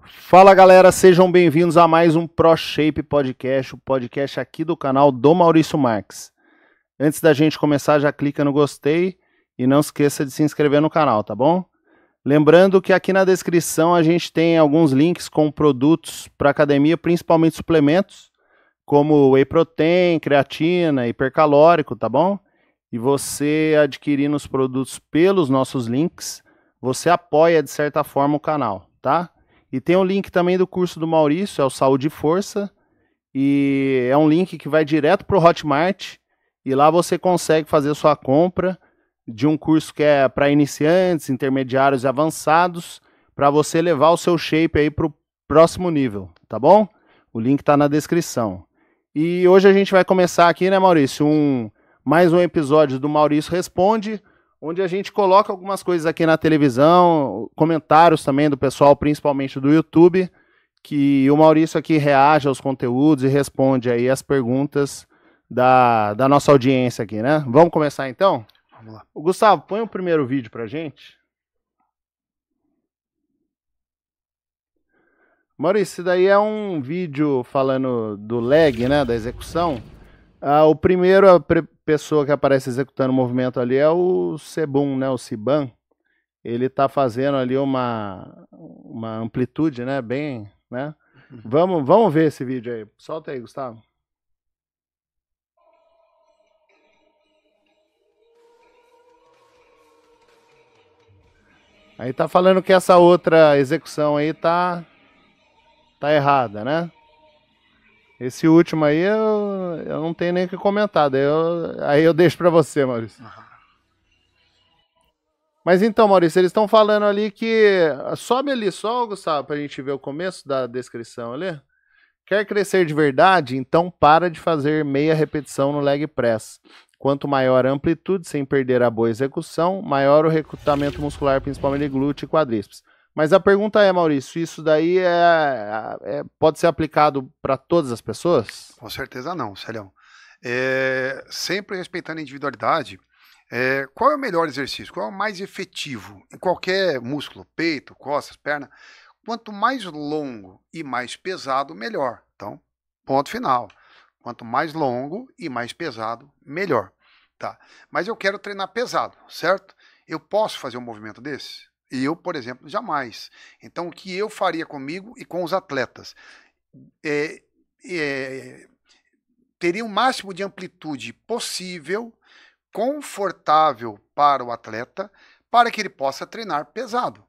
Fala galera, sejam bem-vindos a mais um ProShape Podcast, o podcast aqui do canal do Maurício Marques. Antes da gente começar, já clica no gostei e não esqueça de se inscrever no canal, tá bom? Lembrando que aqui na descrição a gente tem alguns links com produtos para academia, principalmente suplementos, como Whey Protein, creatina, hipercalórico, tá bom? E você adquirindo os produtos pelos nossos links, você apoia de certa forma o canal, tá? E tem o link também do curso do Maurício, é o Saúde e Força, e é um link que vai direto para o Hotmart, e lá você consegue fazer sua compra de um curso que é para iniciantes, intermediários e avançados, para você levar o seu shape aí para o próximo nível, tá bom? O link está na descrição. E hoje a gente vai começar aqui, né, Maurício, mais um episódio do Maurício Responde, onde a gente coloca algumas coisas aqui na televisão, comentários também do pessoal, principalmente do YouTube, que o Maurício aqui reage aos conteúdos e responde aí as perguntas da nossa audiência aqui, né? Vamos começar então? Vamos lá. O Gustavo, põe o primeiro vídeo pra gente. Maurício, esse daí é um vídeo falando do lag, né, da execução. O primeiro, pessoa que aparece executando o movimento ali é o Sebum, né, o Siban. Ele tá fazendo ali uma amplitude, né, bem, né? Vamos ver esse vídeo aí. Solta aí, Gustavo. Aí tá falando que essa outra execução aí tá errada, né? Esse último aí eu não tenho nem o que comentar, aí eu deixo pra você, Maurício. Mas então, Maurício, eles estão falando ali que... Sobe ali só, Gustavo, pra gente ver o começo da descrição ali. Quer crescer de verdade? Então para de fazer meia repetição no leg press. Quanto maior a amplitude, sem perder a boa execução, maior o recrutamento muscular, principalmente glúteo e quadríceps. Mas a pergunta é, Maurício, isso daí pode ser aplicado para todas as pessoas? Com certeza não, Célio. Sempre respeitando a individualidade, qual é o melhor exercício? Qual é o mais efetivo? Em qualquer músculo, peito, costas, perna, quanto mais longo e mais pesado, melhor. Então, ponto final. Quanto mais longo e mais pesado, melhor. Tá. Mas eu quero treinar pesado, certo? Eu posso fazer um movimento desse? E eu, por exemplo, jamais. Então, o que eu faria comigo e com os atletas? Teria o máximo de amplitude possível, confortável para o atleta, para que ele possa treinar pesado.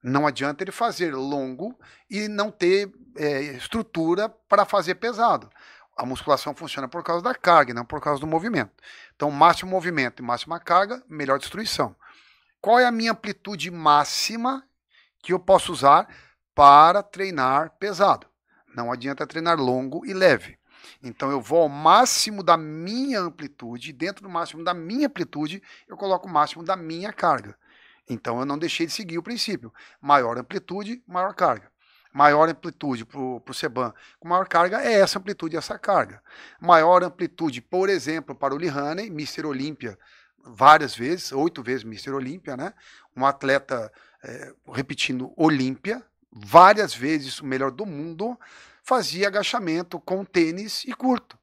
Não adianta ele fazer longo e não ter estrutura para fazer pesado. A musculação funciona por causa da carga, não por causa do movimento. Então, máximo movimento e máxima carga, melhor destruição. Qual é a minha amplitude máxima que eu posso usar para treinar pesado? Não adianta treinar longo e leve. Então eu vou ao máximo da minha amplitude, dentro do máximo da minha amplitude, eu coloco o máximo da minha carga. Então eu não deixei de seguir o princípio. Maior amplitude, maior carga. Maior amplitude para o Seban com maior carga é essa amplitude e essa carga. Maior amplitude, por exemplo, para o Lee Haney, Mr. Olímpia, várias vezes, 8 vezes Mr. Olímpia, né? Um atleta repetindo Olímpia, várias vezes o melhor do mundo, fazia agachamento com tênis e curto.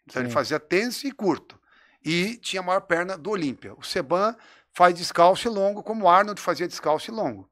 Então, ele fazia tênis e curto. E tinha a maior perna do Olímpia. O Seban faz descalço e longo, como o Arnold fazia descalço e longo.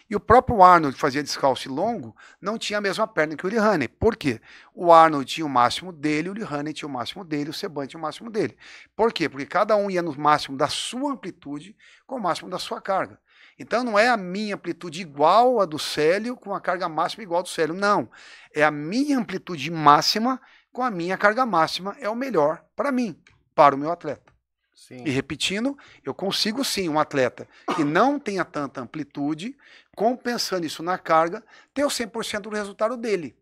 E o próprio Arnold fazia descalço e longo, não tinha a mesma perna que o Lee Haney. Por quê? O Arnold tinha o máximo dele, o Lee Haney tinha o máximo dele, o Seban tinha o máximo dele. Por quê? Porque cada um ia no máximo da sua amplitude com o máximo da sua carga. Então não é a minha amplitude igual a do Célio com a carga máxima igual a do Célio. Não. É a minha amplitude máxima com a minha carga máxima. É o melhor para mim, para o meu atleta. Sim. E repetindo, eu consigo sim um atleta que não tenha tanta amplitude, compensando isso na carga, ter o 100% do resultado dele.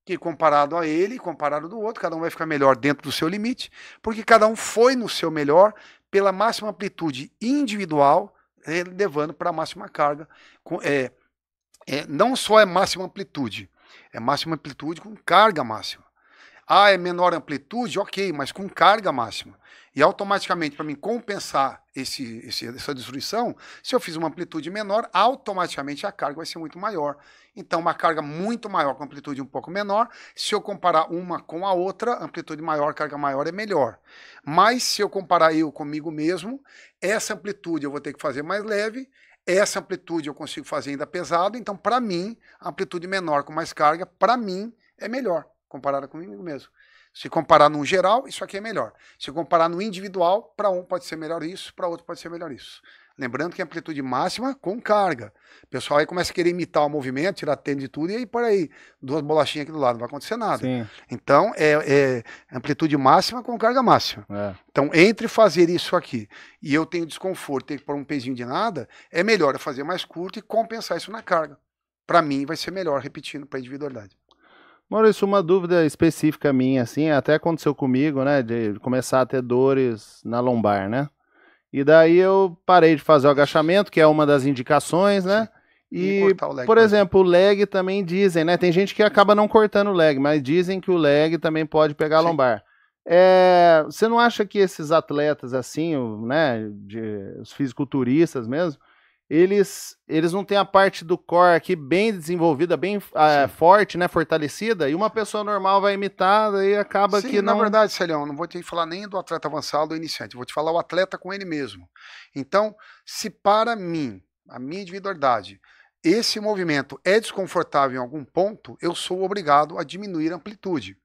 Que comparado a ele, comparado do outro, cada um vai ficar melhor dentro do seu limite, porque cada um foi no seu melhor pela máxima amplitude individual, levando para a máxima carga. Não só é máxima amplitude, é máxima amplitude com carga máxima. Ah, é menor amplitude? Ok, mas com carga máxima. E automaticamente, para mim compensar essa destruição, se eu fiz uma amplitude menor, automaticamente a carga vai ser muito maior. Então, uma carga muito maior com amplitude um pouco menor, se eu comparar uma com a outra, amplitude maior, carga maior é melhor. Mas se eu comparar eu comigo mesmo, essa amplitude eu vou ter que fazer mais leve, essa amplitude eu consigo fazer ainda pesado, então para mim, a amplitude menor com mais carga, para mim, é melhor, comparada comigo mesmo. Se comparar no geral, isso aqui é melhor. Se comparar no individual, para um pode ser melhor isso, para outro pode ser melhor isso. Lembrando que é amplitude máxima com carga. O pessoal aí começa a querer imitar o movimento, tirar tênis de tudo, e aí por aí, 2 bolachinhas aqui do lado, não vai acontecer nada. Sim. Então, é amplitude máxima com carga máxima. Então, entre fazer isso aqui e eu tenho desconforto, ter que pôr um pezinho de nada, é melhor eu fazer mais curto e compensar isso na carga. Para mim, vai ser melhor, repetindo, para individualidade. Maurício, uma dúvida específica minha, assim, até aconteceu comigo, né, de começar a ter dores na lombar, né? E daí eu parei de fazer o agachamento, que é uma das indicações, né? E por exemplo, o leg também dizem, né? Tem gente que acaba não cortando o leg, mas dizem que o leg também pode pegar a lombar. Você não acha que esses atletas, assim, né, os fisiculturistas mesmo, eles não têm a parte do core aqui bem desenvolvida, bem forte, né, fortalecida, e uma pessoa normal vai imitar e acaba que não... Na verdade, Celião, não vou te falar nem do atleta avançado ou iniciante, vou te falar o atleta com ele mesmo. Então, se para mim, a minha individualidade, esse movimento é desconfortável em algum ponto, eu sou obrigado a diminuir a amplitude.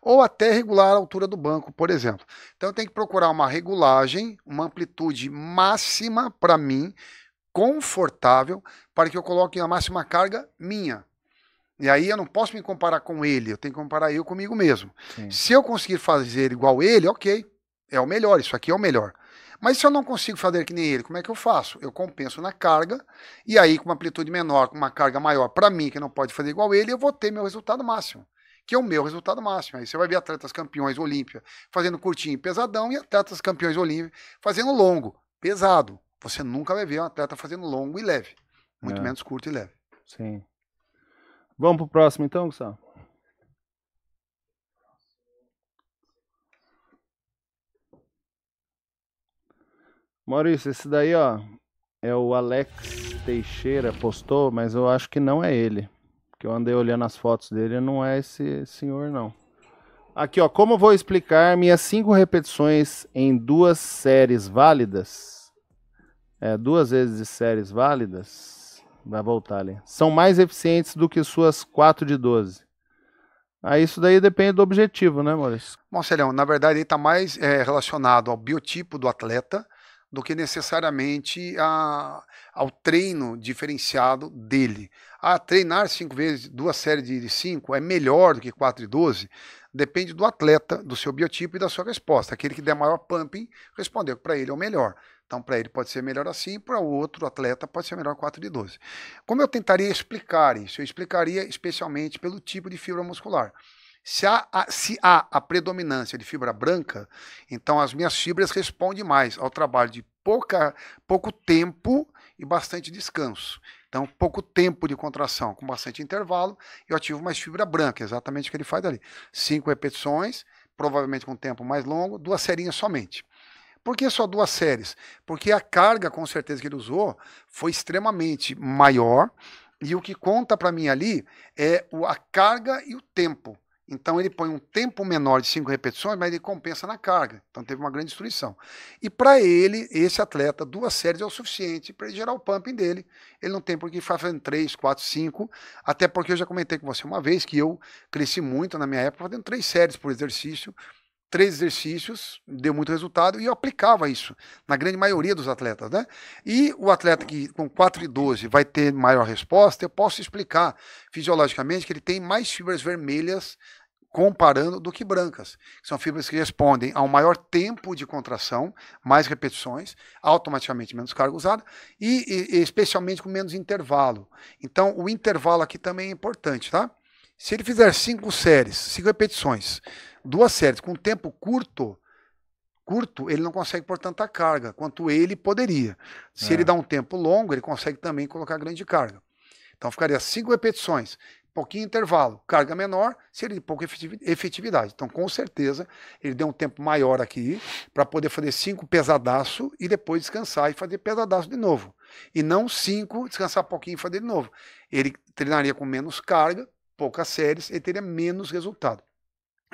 Ou até regular a altura do banco, por exemplo. Então, eu tenho que procurar uma regulagem, uma amplitude máxima para mim, confortável, para que eu coloque a máxima carga minha. E aí eu não posso me comparar com ele, eu tenho que comparar eu comigo mesmo. Sim. Se eu conseguir fazer igual ele, ok, é o melhor, isso aqui é o melhor. Mas se eu não consigo fazer que nem ele, como é que eu faço? Eu compenso na carga, e aí com uma amplitude menor, com uma carga maior, para mim, que não pode fazer igual ele, eu vou ter meu resultado máximo, que é o meu resultado máximo. Aí você vai ver atletas campeões Olímpia fazendo curtinho e pesadão, e atletas campeões Olímpia fazendo longo, pesado. Você nunca vai ver um atleta fazendo longo e leve. Muito menos curto e leve. Sim. Vamos pro próximo então, Gustavo? Maurício, esse daí, ó, é o Alex Teixeira, postou, mas eu acho que não é ele. Porque eu andei olhando as fotos dele, não é esse senhor, não. Aqui, ó, como vou explicar minhas 5 repetições em 2 séries válidas? 2 vezes séries válidas, vai voltar ali, são mais eficientes do que suas 4 de 12. Aí isso daí depende do objetivo, né, Maurício? Bom, Celão, na verdade ele está mais relacionado ao biotipo do atleta do que necessariamente ao treino diferenciado dele. Treinar 5 vezes, 2 séries de 5 é melhor do que 4 de 12, depende do atleta, do seu biotipo e da sua resposta. Aquele que der maior pumping, respondeu que para ele é o melhor. Então, para ele pode ser melhor assim, para o outro atleta pode ser melhor 4 de 12. Como eu tentaria explicar isso? Eu explicaria especialmente pelo tipo de fibra muscular. Se há a predominância de fibra branca, então as minhas fibras respondem mais ao trabalho de pouco tempo e bastante descanso. Então, pouco tempo de contração com bastante intervalo, eu ativo mais fibra branca, exatamente o que ele faz ali. 5 repetições, provavelmente com tempo mais longo, 2 serinhas somente. Por que só 2 séries? Porque a carga, com certeza, que ele usou foi extremamente maior, e o que conta para mim ali é a carga e o tempo. Então ele põe um tempo menor de 5 repetições, mas ele compensa na carga. Então teve uma grande destruição. E para ele, esse atleta, 2 séries é o suficiente para ele gerar o pumping dele. Ele não tem por que ficar fazendo 3, 4, 5, até porque eu já comentei com você uma vez que eu cresci muito na minha época fazendo 3 séries por exercício. 3 exercícios, deu muito resultado, e eu aplicava isso na grande maioria dos atletas, né? E o atleta que com 4 de 12 vai ter maior resposta, eu posso explicar fisiologicamente que ele tem mais fibras vermelhas comparando do que brancas. São fibras que respondem a um maior tempo de contração, mais repetições, automaticamente menos carga usada, e especialmente com menos intervalo. Então, o intervalo aqui também é importante, tá? Se ele fizer 5 séries, 5 repetições, 2 séries com tempo curto, ele não consegue pôr tanta carga quanto ele poderia. Se ele dá um tempo longo, ele consegue também colocar grande carga. Então ficaria 5 repetições, pouquinho intervalo, carga menor, seria de pouca efetividade. Então, com certeza, ele deu um tempo maior aqui para poder fazer 5 pesadaço e depois descansar e fazer pesadaço de novo. E não 5, descansar um pouquinho e fazer de novo. Ele treinaria com menos carga, poucas séries, ele teria menos resultado.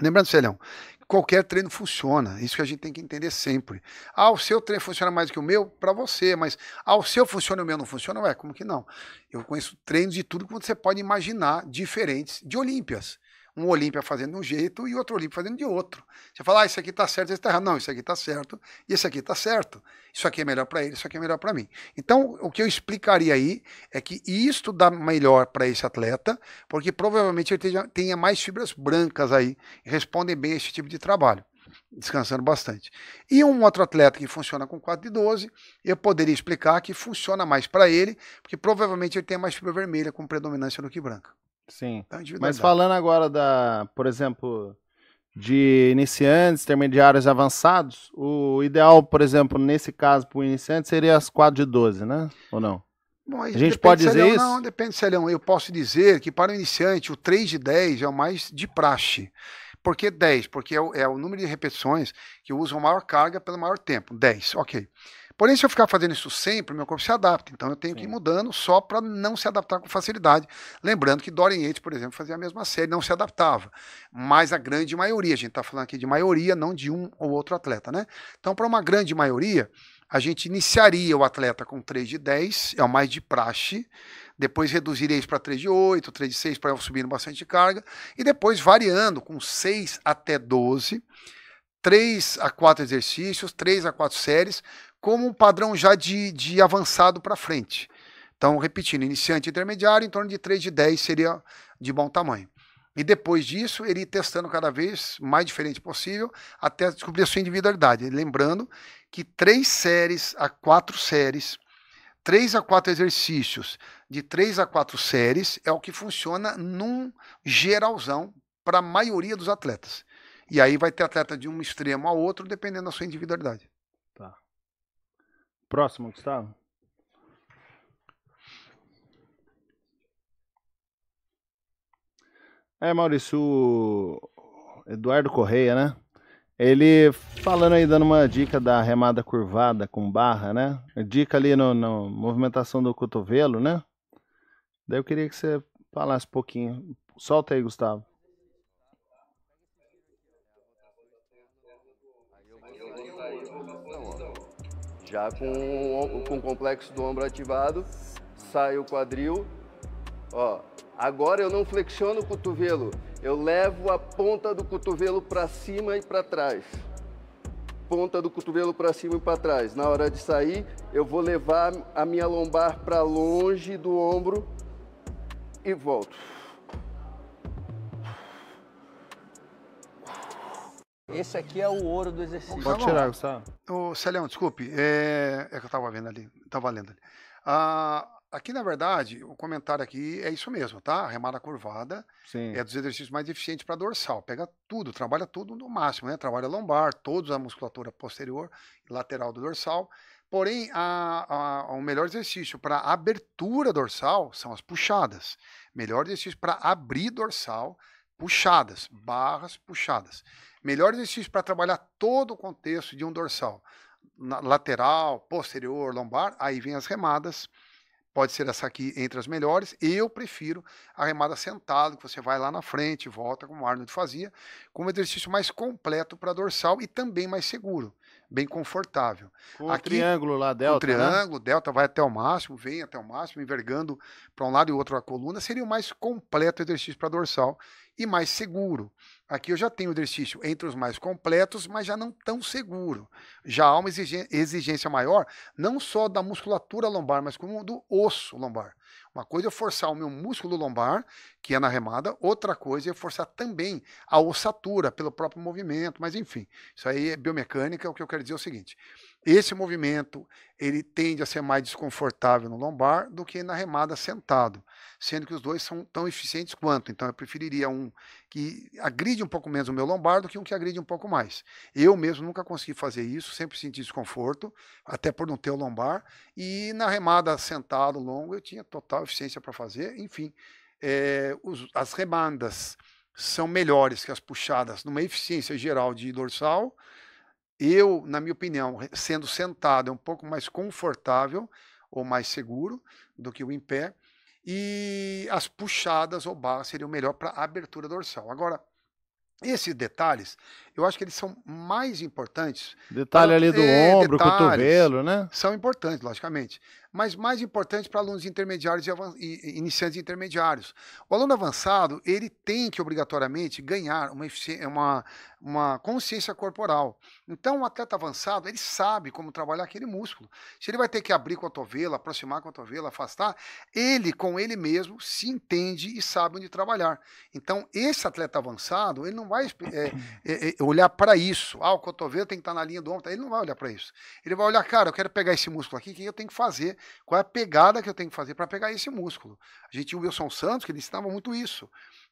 Lembrando, Celhão, qualquer treino funciona, isso que a gente tem que entender sempre. Ah, o seu treino funciona mais que o meu? Para você, mas o seu funciona e o meu não funciona? Ué, como que não? Eu conheço treinos de tudo que você pode imaginar, diferentes de Olímpias. Um Olímpia fazendo de um jeito e outro Olímpia fazendo de outro. Você fala, isso aqui tá certo, esse tá errado. Não, isso aqui tá certo e esse aqui tá certo. Isso aqui é melhor para ele, isso aqui é melhor para mim. Então, o que eu explicaria aí é que isto dá melhor para esse atleta, porque provavelmente ele tenha mais fibras brancas aí e respondem bem a esse tipo de trabalho, descansando bastante. E um outro atleta que funciona com 4 de 12, eu poderia explicar que funciona mais para ele, porque provavelmente ele tem mais fibra vermelha com predominância do que branca. Sim. Então, mas falando agora por exemplo, de iniciantes, intermediários e avançados, o ideal, por exemplo, nesse caso, para o iniciante, seria as 4 de 12, né? Ou não? Bom, a gente pode dizer isso? Não, depende, Celhão. Eu posso dizer que para o iniciante, o 3 de 10 é o mais de praxe. Por que 10? Porque é o número de repetições que usam maior carga pelo maior tempo. 10, ok. Porém, se eu ficar fazendo isso sempre, meu corpo se adapta. Então, eu tenho que ir mudando só para não se adaptar com facilidade. Lembrando que Dorian Yates, por exemplo, fazia a mesma série, não se adaptava. Mas a grande maioria, a gente está falando aqui de maioria, não de um ou outro atleta, né? Então, para uma grande maioria, a gente iniciaria o atleta com 3 de 10, é o mais de praxe. Depois reduziria isso para 3 de 8, 3 de 6, para subindo bastante carga. E depois variando com 6 até 12, 3 a 4 exercícios, 3 a 4 séries, como um padrão já de avançado para frente. Então, repetindo, iniciante e intermediário, em torno de 3 de 10 seria de bom tamanho. E depois disso, ele ir testando cada vez mais diferente possível, até descobrir a sua individualidade. Lembrando que 3 séries a 4 séries, 3 a 4 exercícios de 3 a 4 séries é o que funciona num geralzão para a maioria dos atletas. E aí vai ter atleta de um extremo a outro, dependendo da sua individualidade. Tá. Próximo, Gustavo. Maurício, o Eduardo Correia, né? Ele falando aí, dando uma dica da remada curvada com barra, né? Dica ali na movimentação do cotovelo, né? Daí eu queria que você falasse um pouquinho. Solta aí, Gustavo. Já com o complexo do ombro ativado, sai o quadril. Ó, agora eu não flexiono o cotovelo, eu levo a ponta do cotovelo para cima e para trás. Ponta do cotovelo para cima e para trás. Na hora de sair, eu vou levar a minha lombar para longe do ombro e volto. Esse aqui é o ouro do exercício. Pode tirar, Gustavo. Ô, Celhão, desculpe, é que eu estava vendo ali, estava lendo ali. Aqui, na verdade, o comentário aqui é isso mesmo, tá? A remada curvada é dos exercícios mais eficientes para dorsal. Pega tudo, trabalha tudo no máximo, né? Trabalha lombar, toda a musculatura posterior e lateral do dorsal. Porém, o melhor exercício para abertura dorsal são as puxadas. Melhor exercício para abrir dorsal, puxadas, barras puxadas. Melhor exercício para trabalhar todo o contexto de um dorsal, lateral, posterior, lombar, aí vem as remadas. Pode ser essa aqui entre as melhores. Eu prefiro a remada sentado, que você vai lá na frente, volta, como o Arnold fazia, como exercício mais completo para dorsal e também mais seguro, bem confortável. Com o triângulo lá, delta, o triângulo, né? Delta vai até o máximo, vem até o máximo, envergando para um lado e outro a coluna, seria o mais completo exercício para dorsal e mais seguro. Aqui eu já tenho exercício entre os mais completos, mas já não tão seguro. Já há uma exigência maior, não só da musculatura lombar, mas como do osso lombar. Uma coisa é forçar o meu músculo lombar, que é na remada, outra coisa é forçar também a ossatura, pelo próprio movimento, mas enfim, isso aí é biomecânica. O que eu quero dizer é o seguinte: esse movimento, ele tende a ser mais desconfortável no lombar do que na remada sentado, sendo que os dois são tão eficientes quanto. Então eu preferiria um que agride um pouco menos o meu lombar do que um que agride um pouco mais. Eu mesmo nunca consegui fazer isso, sempre senti desconforto, até por não ter o lombar, e na remada sentado longo eu tinha total eficiência para fazer, enfim. as remandas são melhores que as puxadas numa eficiência geral de dorsal. Na minha opinião, sendo sentado é um pouco mais confortável ou mais seguro do que o em pé. E as puxadas ou barras seriam melhor para abertura dorsal. Agora, esses detalhes, eu acho que eles são mais importantes. Detalhe ali do ombro, detalhes cotovelo, né? São importantes, logicamente. Mas mais importantes para alunos intermediários e iniciantes intermediários. O aluno avançado, ele tem que obrigatoriamente ganhar uma consciência corporal. Então, o atleta avançado, ele sabe como trabalhar aquele músculo. Se ele vai ter que abrir cotovelo, aproximar cotovelo, afastar, ele, com ele mesmo, se entende e sabe onde trabalhar. Então, esse atleta avançado, ele não vai olhar para isso. O cotovelo tem que estar na linha do ombro. Ele não vai olhar para isso. Ele vai olhar, cara, eu quero pegar esse músculo aqui, o que eu tenho que fazer? Qual é a pegada que eu tenho que fazer para pegar esse músculo? A gente tinha o Wilson Santos, que ele ensinava muito isso.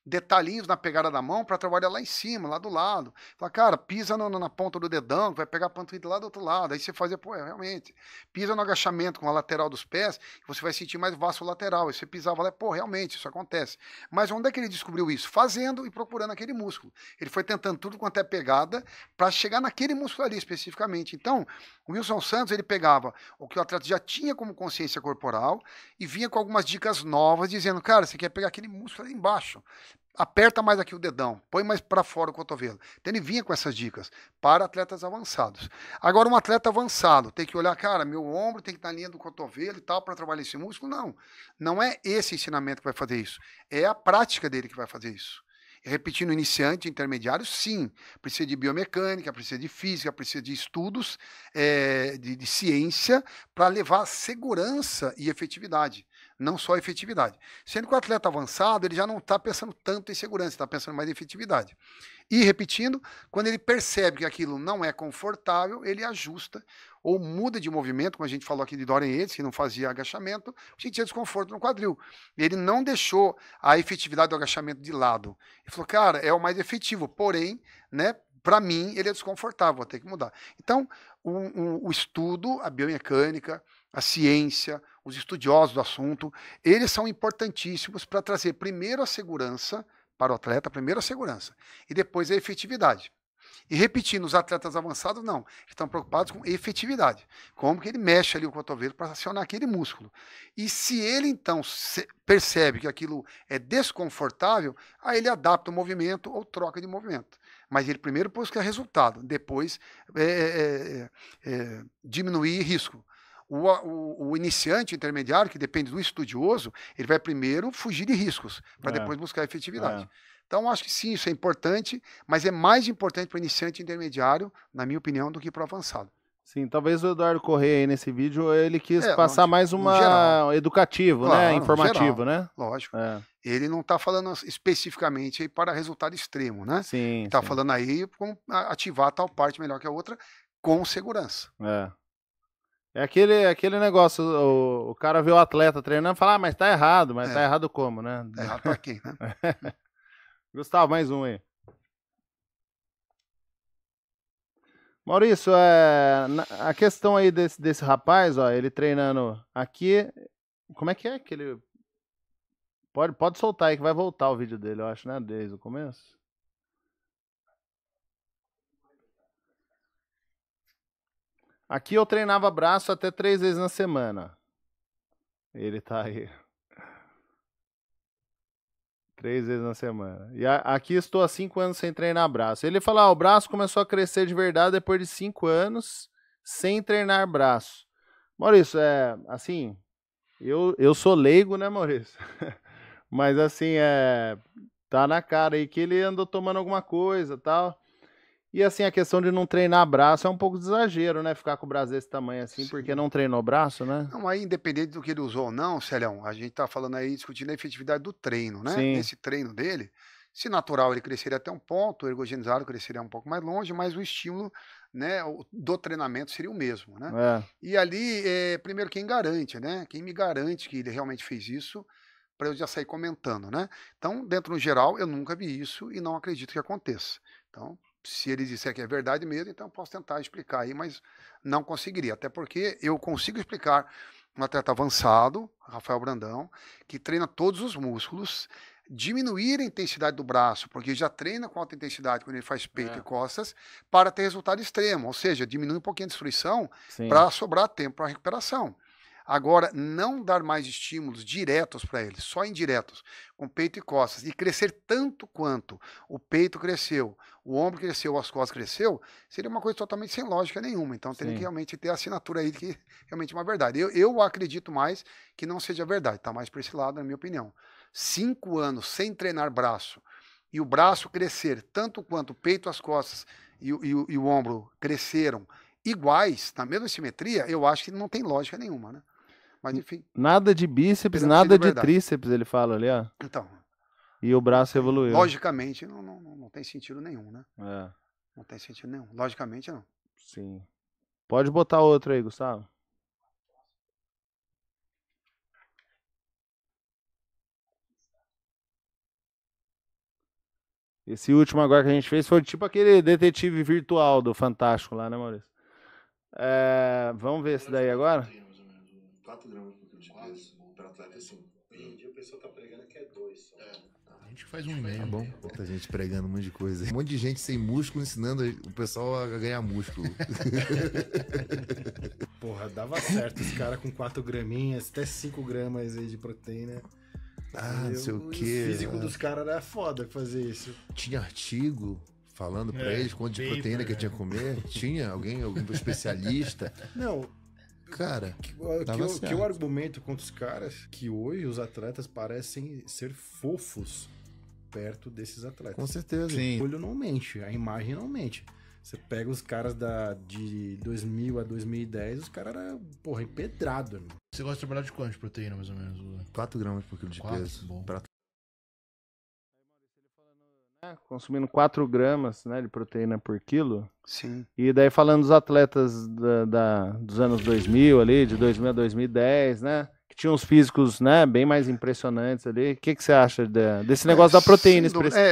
Detalhinhos na pegada da mão para trabalhar lá em cima, lá do lado. Fala, cara, pisa na ponta do dedão, vai pegar a panturrilha lá do outro lado. Aí você fazia, realmente. Pisa no agachamento com a lateral dos pés, você vai sentir mais vasto lateral. Aí você pisava lá, realmente, isso acontece. Mas onde é que ele descobriu isso? Fazendo e procurando aquele músculo. Ele foi tentando tudo quanto é pegada para chegar naquele músculo ali especificamente. Então, o Wilson Santos, ele pegava o que o atleta já tinha como consciência corporal e vinha com algumas dicas novas, dizendo, cara, você quer pegar aquele músculo ali embaixo. Aperta mais aqui o dedão, põe mais para fora o cotovelo. Então ele vinha com essas dicas para atletas avançados. Agora, um atleta avançado tem que olhar, cara, meu ombro tem que estar na linha do cotovelo e tal para trabalhar esse músculo. Não, não é esse ensinamento que vai fazer isso. É a prática dele que vai fazer isso. E repetindo, iniciante, intermediário, sim. Precisa de biomecânica, precisa de física, precisa de estudos, de ciência, para levar segurança e efetividade. Não só efetividade. Sendo que o atleta avançado, ele já não está pensando tanto em segurança, está pensando mais em efetividade. E repetindo, quando ele percebe que aquilo não é confortável, ele ajusta ou muda de movimento, como a gente falou aqui de Dorian Yates, que não fazia agachamento, sentia desconforto no quadril. Ele não deixou a efetividade do agachamento de lado. Ele falou, cara, é o mais efetivo, porém, né, para mim, ele é desconfortável, vou ter que mudar. Então, o estudo, a biomecânica, a ciência, os estudiosos do assunto, eles são importantíssimos para trazer primeiro a segurança para o atleta, primeiro a segurança, e depois a efetividade. E repetindo, os atletas avançados não, estão preocupados com efetividade, como que ele mexe ali o cotovelo para acionar aquele músculo. E se ele então percebe que aquilo é desconfortável, aí ele adapta o movimento ou troca de movimento. Mas ele primeiro busca resultado, depois diminuir risco. O iniciante, intermediário, que depende do estudioso, ele vai primeiro fugir de riscos, para depois buscar efetividade. Então, acho que sim, isso é importante, mas é mais importante para o iniciante intermediário, na minha opinião, do que para o avançado. Sim, talvez o Eduardo Corrêa aí nesse vídeo, ele quis passar mais educativo, claro, né? Informativo, geral, né? Lógico. Ele não está falando especificamente aí para resultado extremo, né? Sim. Está falando aí como ativar tal parte melhor que a outra com segurança. É aquele negócio, o cara vê o atleta treinando e fala, mas tá errado, mas tá errado como, né? Tá errado pra quem, né? Gustavo, mais um aí. Maurício, a questão aí desse rapaz, ó, ele treinando aqui, como é que ele... Pode soltar aí que vai voltar o vídeo dele, eu acho, né? Desde o começo. Aqui eu treinava braço até 3 vezes na semana. Ele tá aí. 3 vezes na semana. E aqui estou há 5 anos sem treinar braço. Ele falou, o braço começou a crescer de verdade depois de 5 anos sem treinar braço. Maurício, assim, eu sou leigo, né, Maurício? Mas assim, tá na cara aí que ele andou tomando alguma coisa e tal. E assim, a questão de não treinar braço é um pouco de exagero, né? Ficar com o braço desse tamanho assim, porque não treinou braço, né? Não, aí independente do que ele usou ou não, Célio, a gente tá falando aí, discutindo a efetividade do treino, né? Sim. Esse treino dele, se natural ele cresceria até um ponto, o ergogenizado cresceria um pouco mais longe, mas o estímulo, né, do treinamento seria o mesmo, né? E ali, primeiro, quem garante, né? Quem me garante que ele realmente fez isso, para eu já sair comentando, né? Então, dentro no geral, eu nunca vi isso e não acredito que aconteça. Então, se ele disser que é verdade mesmo, então eu posso tentar explicar aí, mas não conseguiria. Até porque eu consigo explicar um atleta avançado, Rafael Brandão, que treina todos os músculos, diminuir a intensidade do braço, porque já treina com alta intensidade quando ele faz peito e costas, para ter resultado extremo, ou seja, diminui um pouquinho a destruição para sobrar tempo para a recuperação. Agora, não dar mais estímulos diretos para ele, só indiretos, com peito e costas, e crescer tanto quanto o peito cresceu, o ombro cresceu, as costas cresceu, seria uma coisa totalmente sem lógica nenhuma. Então, teria que realmente ter a assinatura aí que realmente é uma verdade. Eu acredito mais que não seja verdade, está mais para esse lado, na minha opinião. 5 anos sem treinar braço, e o braço crescer tanto quanto o peito, as costas e o ombro cresceram iguais, na mesma simetria, eu acho que não tem lógica nenhuma, né? Mas enfim. Nada de bíceps, nada de tríceps, ele fala ali, ó. Então. E o braço evoluiu. Logicamente, não tem sentido nenhum, né? Não tem sentido nenhum. Logicamente, não. Sim. Pode botar outro aí, Gustavo. Esse último agora que a gente fez foi tipo aquele detetive virtual do Fantástico lá, né, Maurício? Vamos ver esse daí agora? 4 gramas por quilo de peso para atleta, assim. Hoje em dia o pessoal tá pregando que é 2 só. A gente faz 1,5. Tá bom, muita gente pregando um monte de coisa. Um monte de gente sem músculo ensinando o pessoal a ganhar músculo. Porra, dava certo os caras com 4 graminhas, até 5 gramas aí de proteína. Não sei o quê. O físico dos caras era foda fazer isso. Tinha artigo falando pra eles quanto de proteína que tinha que comer. Tinha algum especialista. Não. Cara, que eu argumento contra os caras que hoje os atletas parecem ser fofos perto desses atletas. Com certeza. Sim. O olho não mente, a imagem não mente. Você pega os caras de 2000 a 2010, os caras eram, porra, empedrado, irmão. Você gosta de trabalhar de quanto de proteína, mais ou menos? 4 gramas por quilo de peso. Bom. Consumindo 4 gramas, né, de proteína por quilo. Sim. E daí falando dos atletas dos anos 2000 ali, de 2000 a 2010, né, que tinham os físicos, né, bem mais impressionantes ali. O que você acha desse negócio da proteína?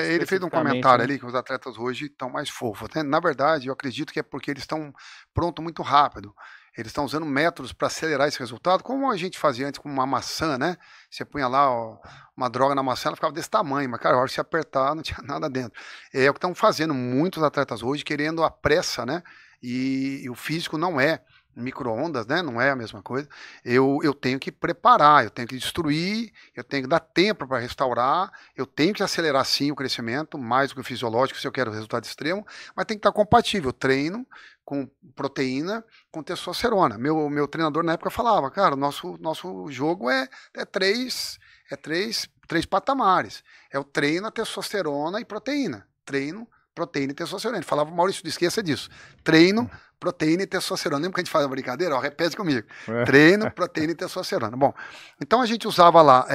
Ele fez um comentário ali que os atletas hoje estão mais fofos, né? Na verdade, eu acredito que é porque eles estão prontos muito rápido. Eles estão usando métodos para acelerar esse resultado, como a gente fazia antes com uma maçã, né? Você punha lá uma droga na maçã, ela ficava desse tamanho, mas, cara, a hora que você apertar, não tinha nada dentro. É o que estão fazendo muitos atletas hoje, querendo a pressa, né? E o físico não é micro-ondas, né? Não é a mesma coisa. Eu tenho que preparar, eu tenho que destruir, eu tenho que dar tempo para restaurar, eu tenho que acelerar sim o crescimento, mais do que o fisiológico, se eu quero resultado extremo, mas tem que estar compatível. Treino com proteína, com testosterona. Meu treinador na época falava, cara, o nosso jogo é três patamares. É o treino, a testosterona e proteína. Treino, proteína e testosterona. Ele falava, Maurício, não esqueça disso. Treino, proteína e testosterona. Lembra que a gente faz a brincadeira? Repete comigo. Treino, proteína e testosterona. Bom, então a gente usava lá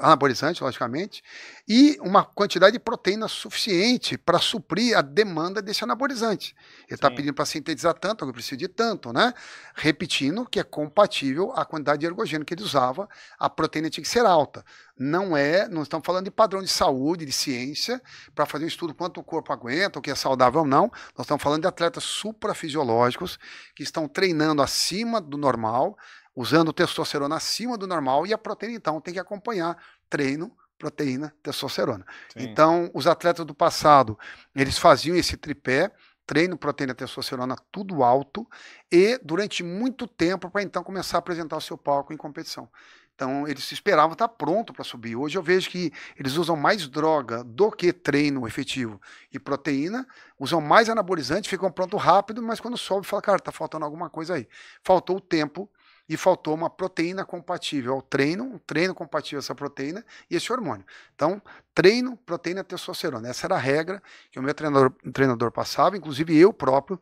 anabolizante, logicamente, e uma quantidade de proteína suficiente para suprir a demanda desse anabolizante. Ele está pedindo para sintetizar tanto, eu preciso de tanto, né? Repetindo que é compatível à quantidade de ergogênio que ele usava, a proteína tinha que ser alta. Não estamos falando de padrão de saúde, de ciência, para fazer um estudo quanto o corpo aguenta, o que é saudável ou não. Nós estamos falando de atletas suprafisiológicos que estão treinando acima do normal, usando testosterona acima do normal, e a proteína, então, tem que acompanhar treino, proteína, testosterona. Sim. Então, os atletas do passado, eles faziam esse tripé, treino, proteína, testosterona, tudo alto, e durante muito tempo para então começar a apresentar o seu palco em competição. Então, eles esperavam estar pronto para subir. Hoje eu vejo que eles usam mais droga do que treino efetivo e proteína, usam mais anabolizante, ficam prontos rápido, mas quando sobe, fala, cara, tá faltando alguma coisa aí. Faltou o tempo e faltou uma proteína compatível ao treino, um treino compatível a essa proteína e esse hormônio. Então, treino, proteína, testosterona. Essa era a regra que o meu treinador passava, inclusive eu próprio,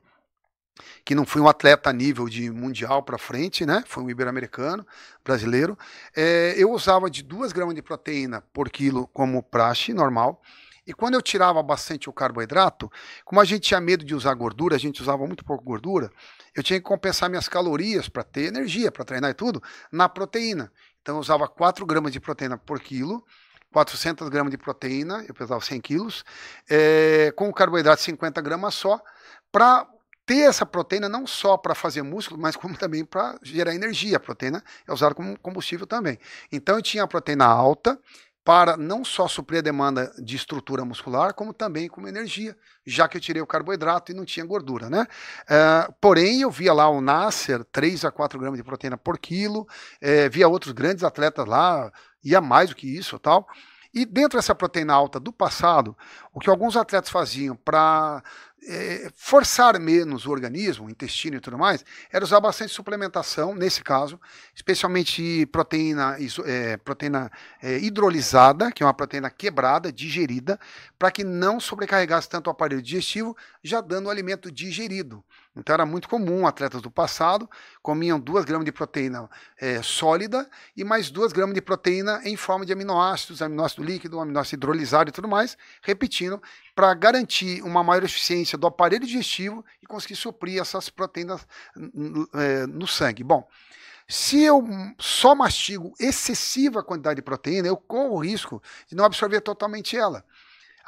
que não fui um atleta a nível de mundial para frente, né? Foi um ibero-americano, brasileiro. Eu usava de 2 gramas de proteína por quilo como praxe normal. E quando eu tirava bastante o carboidrato, como a gente tinha medo de usar gordura, a gente usava muito pouco gordura, eu tinha que compensar minhas calorias para ter energia, para treinar e tudo, na proteína. Então eu usava 4 gramas de proteína por quilo, 400 gramas de proteína, eu pesava 100 quilos, com o carboidrato 50 gramas só, para ter essa proteína não só para fazer músculo, mas como também para gerar energia. A proteína é usada como combustível também. Então eu tinha a proteína alta para não só suprir a demanda de estrutura muscular, como também como energia, já que eu tirei o carboidrato e não tinha gordura, né? Porém, eu via lá o Nasser, 3 a 4 gramas de proteína por quilo, via outros grandes atletas lá, ia mais do que isso, tal. E dentro dessa proteína alta do passado, o que alguns atletas faziam para forçar menos o organismo, o intestino e tudo mais, era usar bastante suplementação, nesse caso, especialmente proteína hidrolisada, que é uma proteína quebrada, digerida, para que não sobrecarregasse tanto o aparelho digestivo, já dando o alimento digerido. Então era muito comum, atletas do passado comiam 2 gramas de proteína sólida e mais 2 gramas de proteína em forma de aminoácido líquido, aminoácido hidrolisado e tudo mais, repetindo, para garantir uma maior eficiência do aparelho digestivo e conseguir suprir essas proteínas no sangue. Bom, se eu só mastigo excessiva quantidade de proteína, eu corro o risco de não absorver totalmente ela.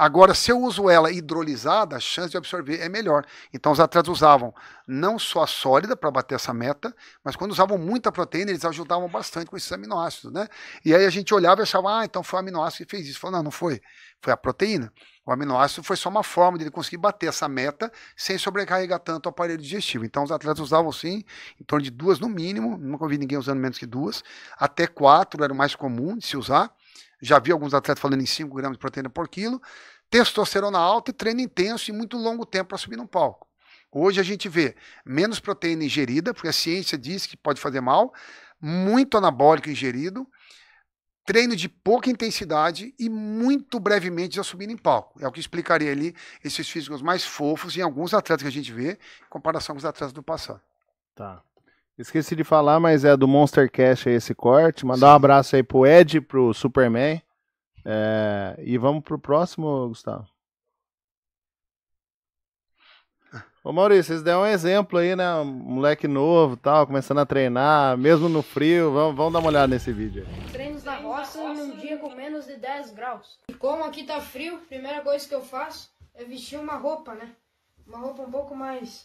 Agora, se eu uso ela hidrolisada, a chance de absorver é melhor. Então, os atletas usavam não só a sólida para bater essa meta, mas quando usavam muita proteína, eles ajudavam bastante com esses aminoácidos, né? E aí a gente olhava e achava, então foi o aminoácido que fez isso. Falou, não foi. Foi a proteína. O aminoácido foi só uma forma de ele conseguir bater essa meta sem sobrecarregar tanto o aparelho digestivo. Então, os atletas usavam, sim, em torno de 2 no mínimo. Nunca vi ninguém usando menos que 2. Até 4 era o mais comum de se usar. Já vi alguns atletas falando em 5 gramas de proteína por quilo, testosterona alta e treino intenso e muito longo tempo para subir no palco. Hoje a gente vê menos proteína ingerida, porque a ciência diz que pode fazer mal, muito anabólico ingerido, treino de pouca intensidade e muito brevemente já subindo em palco. É o que explicaria ali esses físicos mais fofos em alguns atletas que a gente vê, em comparação com os atletas do passado. Tá. Esqueci de falar, mas é do Monster Cash aí esse corte. Mandar um abraço aí pro Ed, pro Superman. E vamos pro próximo, Gustavo. Ô Maurício, vocês deram um exemplo aí, né? Um moleque novo, tal, começando a treinar, mesmo no frio. Vamos dar uma olhada nesse vídeo aí. Treinos na roça num dia com menos de 10 graus. E como aqui tá frio, a primeira coisa que eu faço é vestir uma roupa, né? Uma roupa um pouco mais,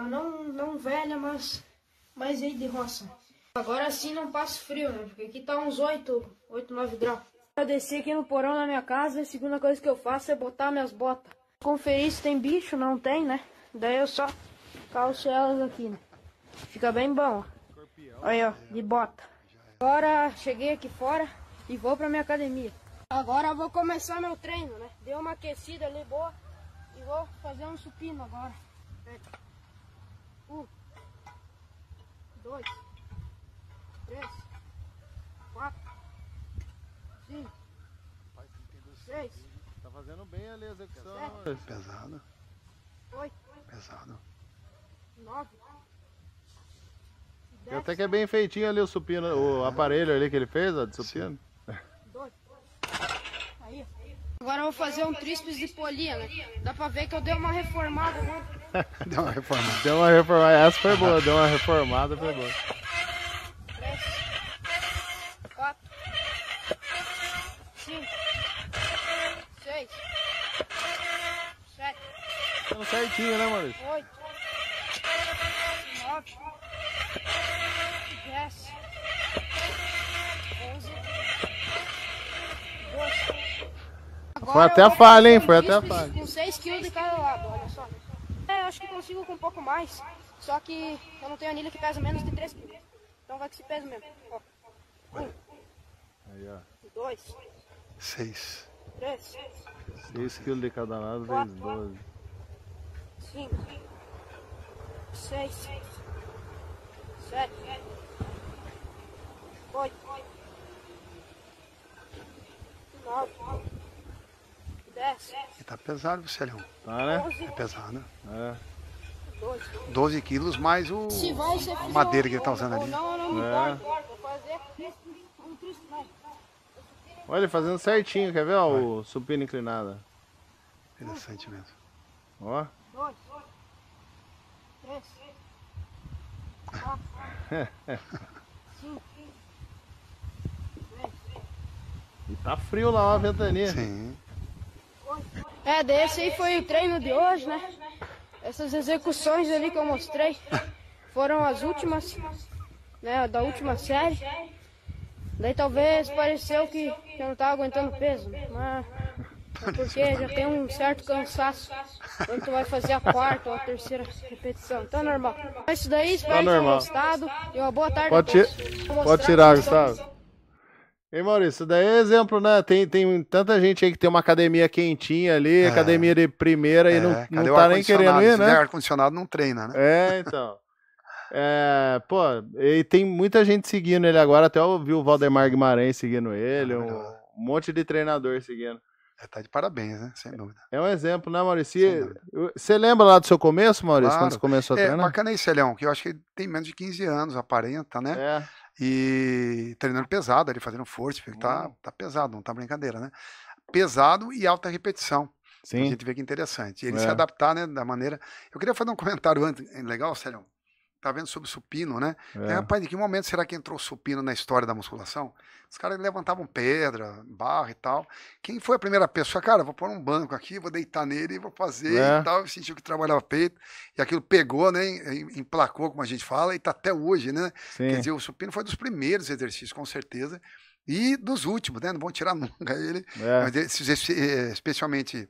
não velha, mas aí de roça. Agora sim não passo frio, né? Porque aqui tá uns 8, 9 graus. Eu desci aqui no porão da minha casa e a segunda coisa que eu faço é botar minhas botas. Conferir se tem bicho, não tem, né? Daí eu só calço elas aqui, né? Fica bem bom, ó. Aí, ó, de bota. Agora cheguei aqui fora e vou pra minha academia. Agora eu vou começar meu treino, né? Dei uma aquecida ali boa e vou fazer um supino agora. 1, 2, 3, 4, 5, 6. Tá fazendo bem ali a execução. Pesado. 8. Pesado. 9. E até que é bem feitinho ali o supino, o aparelho ali que ele fez, ó, de supino. 2. Aí. Agora eu vou fazer um tríceps de polia, né? Dá pra ver que eu dei uma reformada, né? Deu uma reformada. Deu uma reformada, essa foi boa, deu uma reformada, foi boa. 3, 4, 5, 6, 7, Deu certinho, né, Maurício? 8, 9, 10, 11, 12. Foi até a falha, hein? Foi até a falha. Com 6 kg de cada lado, olha só. Eu acho que consigo com um pouco mais, só que eu não tenho anilha que pesa menos de 3 kg. Então vai que se pesa mesmo. Ó. 1, Aí, ó. 2, 6. 3, 6 kg de cada lado, vezes 12. 5, 6, 7, 8, 9, 10, E tá pesado, Celhão. Tá, né? 11, É pesado. É. 12. 12 quilos mais Se vai ser a madeira que ele tá usando ali. Não, não me É. importa. Vou fazer um tríceps, não. Olha ele fazendo certinho, quer ver, ó, o supino inclinado. Interessante mesmo. Ó. 2, 3, 4, 5, 6, E tá frio lá, ó, a ventania. Sim. 8. Desse aí foi o treino de hoje, né? Essas execuções ali que eu mostrei foram as últimas, né, da última série. Daí talvez pareceu que eu não tava aguentando peso, mas é porque já tem um certo cansaço quando tu vai fazer a quarta ou a terceira repetição. Então é normal. Mas isso daí, espero que tenham gostado. E uma boa tarde a todos. Pode tirar, Gustavo. Ei, Maurício, isso daí é exemplo, né? Tem tanta gente aí que tem uma academia quentinha ali, academia de primeira e não tá nem querendo ir, né? Se ar-condicionado não treina, né? Então. Pô, e tem muita gente seguindo ele agora, até eu vi o Valdemar Guimarães seguindo ele, um monte de treinador seguindo. Tá de parabéns, né? Sem dúvida. É um exemplo, né, Maurício? Você lembra lá do seu começo, Maurício, claro. quando você começou a treinar? Bacana aí, Celhão, que eu acho que ele tem menos de 15 anos, aparenta, né? E treinando pesado, ele fazendo força, porque ele tá pesado, não tá brincadeira, né? Pesado e alta repetição. Sim. A gente vê que é interessante. Ele se adaptar, né, da maneira... Eu queria fazer um comentário antes, legal, Celhão? Tá vendo sobre o supino, né? Rapaz, em que momento será que entrou o supino na história da musculação? Os caras levantavam pedra, barra e tal. Quem foi a primeira pessoa? Cara, vou pôr um banco aqui, vou deitar nele e vou fazer e tal. Eu sentiu que trabalhava peito. E aquilo pegou, né? Emplacou, como a gente fala, e tá até hoje, né? Sim. Quer dizer, o supino foi dos primeiros exercícios, com certeza. E dos últimos, né? Não vão tirar nunca ele. Mas especialmente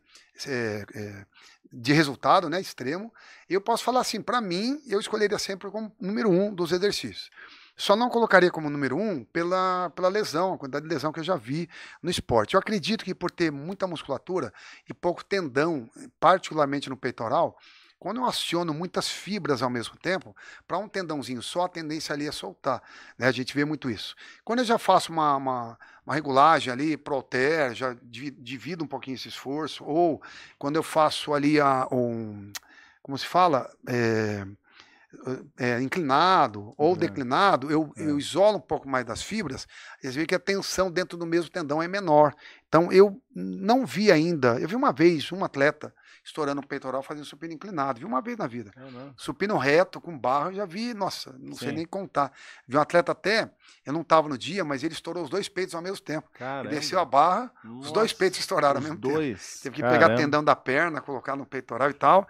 de resultado, né? Extremo. Eu posso falar assim, para mim, eu escolheria sempre como número 1 dos exercícios. Só não colocaria como número 1 pela lesão, a quantidade de lesão que eu já vi no esporte. Eu acredito que por ter muita musculatura e pouco tendão, particularmente no peitoral, quando eu aciono muitas fibras ao mesmo tempo, para um tendãozinho só, a tendência ali é soltar. Né? A gente vê muito isso. Quando eu já faço uma regulagem ali, pro halter, já divido um pouquinho esse esforço, ou quando eu faço ali como se fala? Inclinado ou declinado, eu isolo um pouco mais das fibras, e você vê que a tensão dentro do mesmo tendão é menor. Então eu não vi ainda, eu vi uma vez um atleta estourando o peitoral fazendo supino inclinado, vi uma vez na vida. Supino reto com barra, eu já vi, nossa, não sei nem contar. Vi um atleta até, eu não estava no dia, mas ele estourou os dois peitos ao mesmo tempo. Ele desceu a barra, os dois peitos estouraram ao mesmo tempo. Teve que pegar tendão da perna, colocar no peitoral e tal.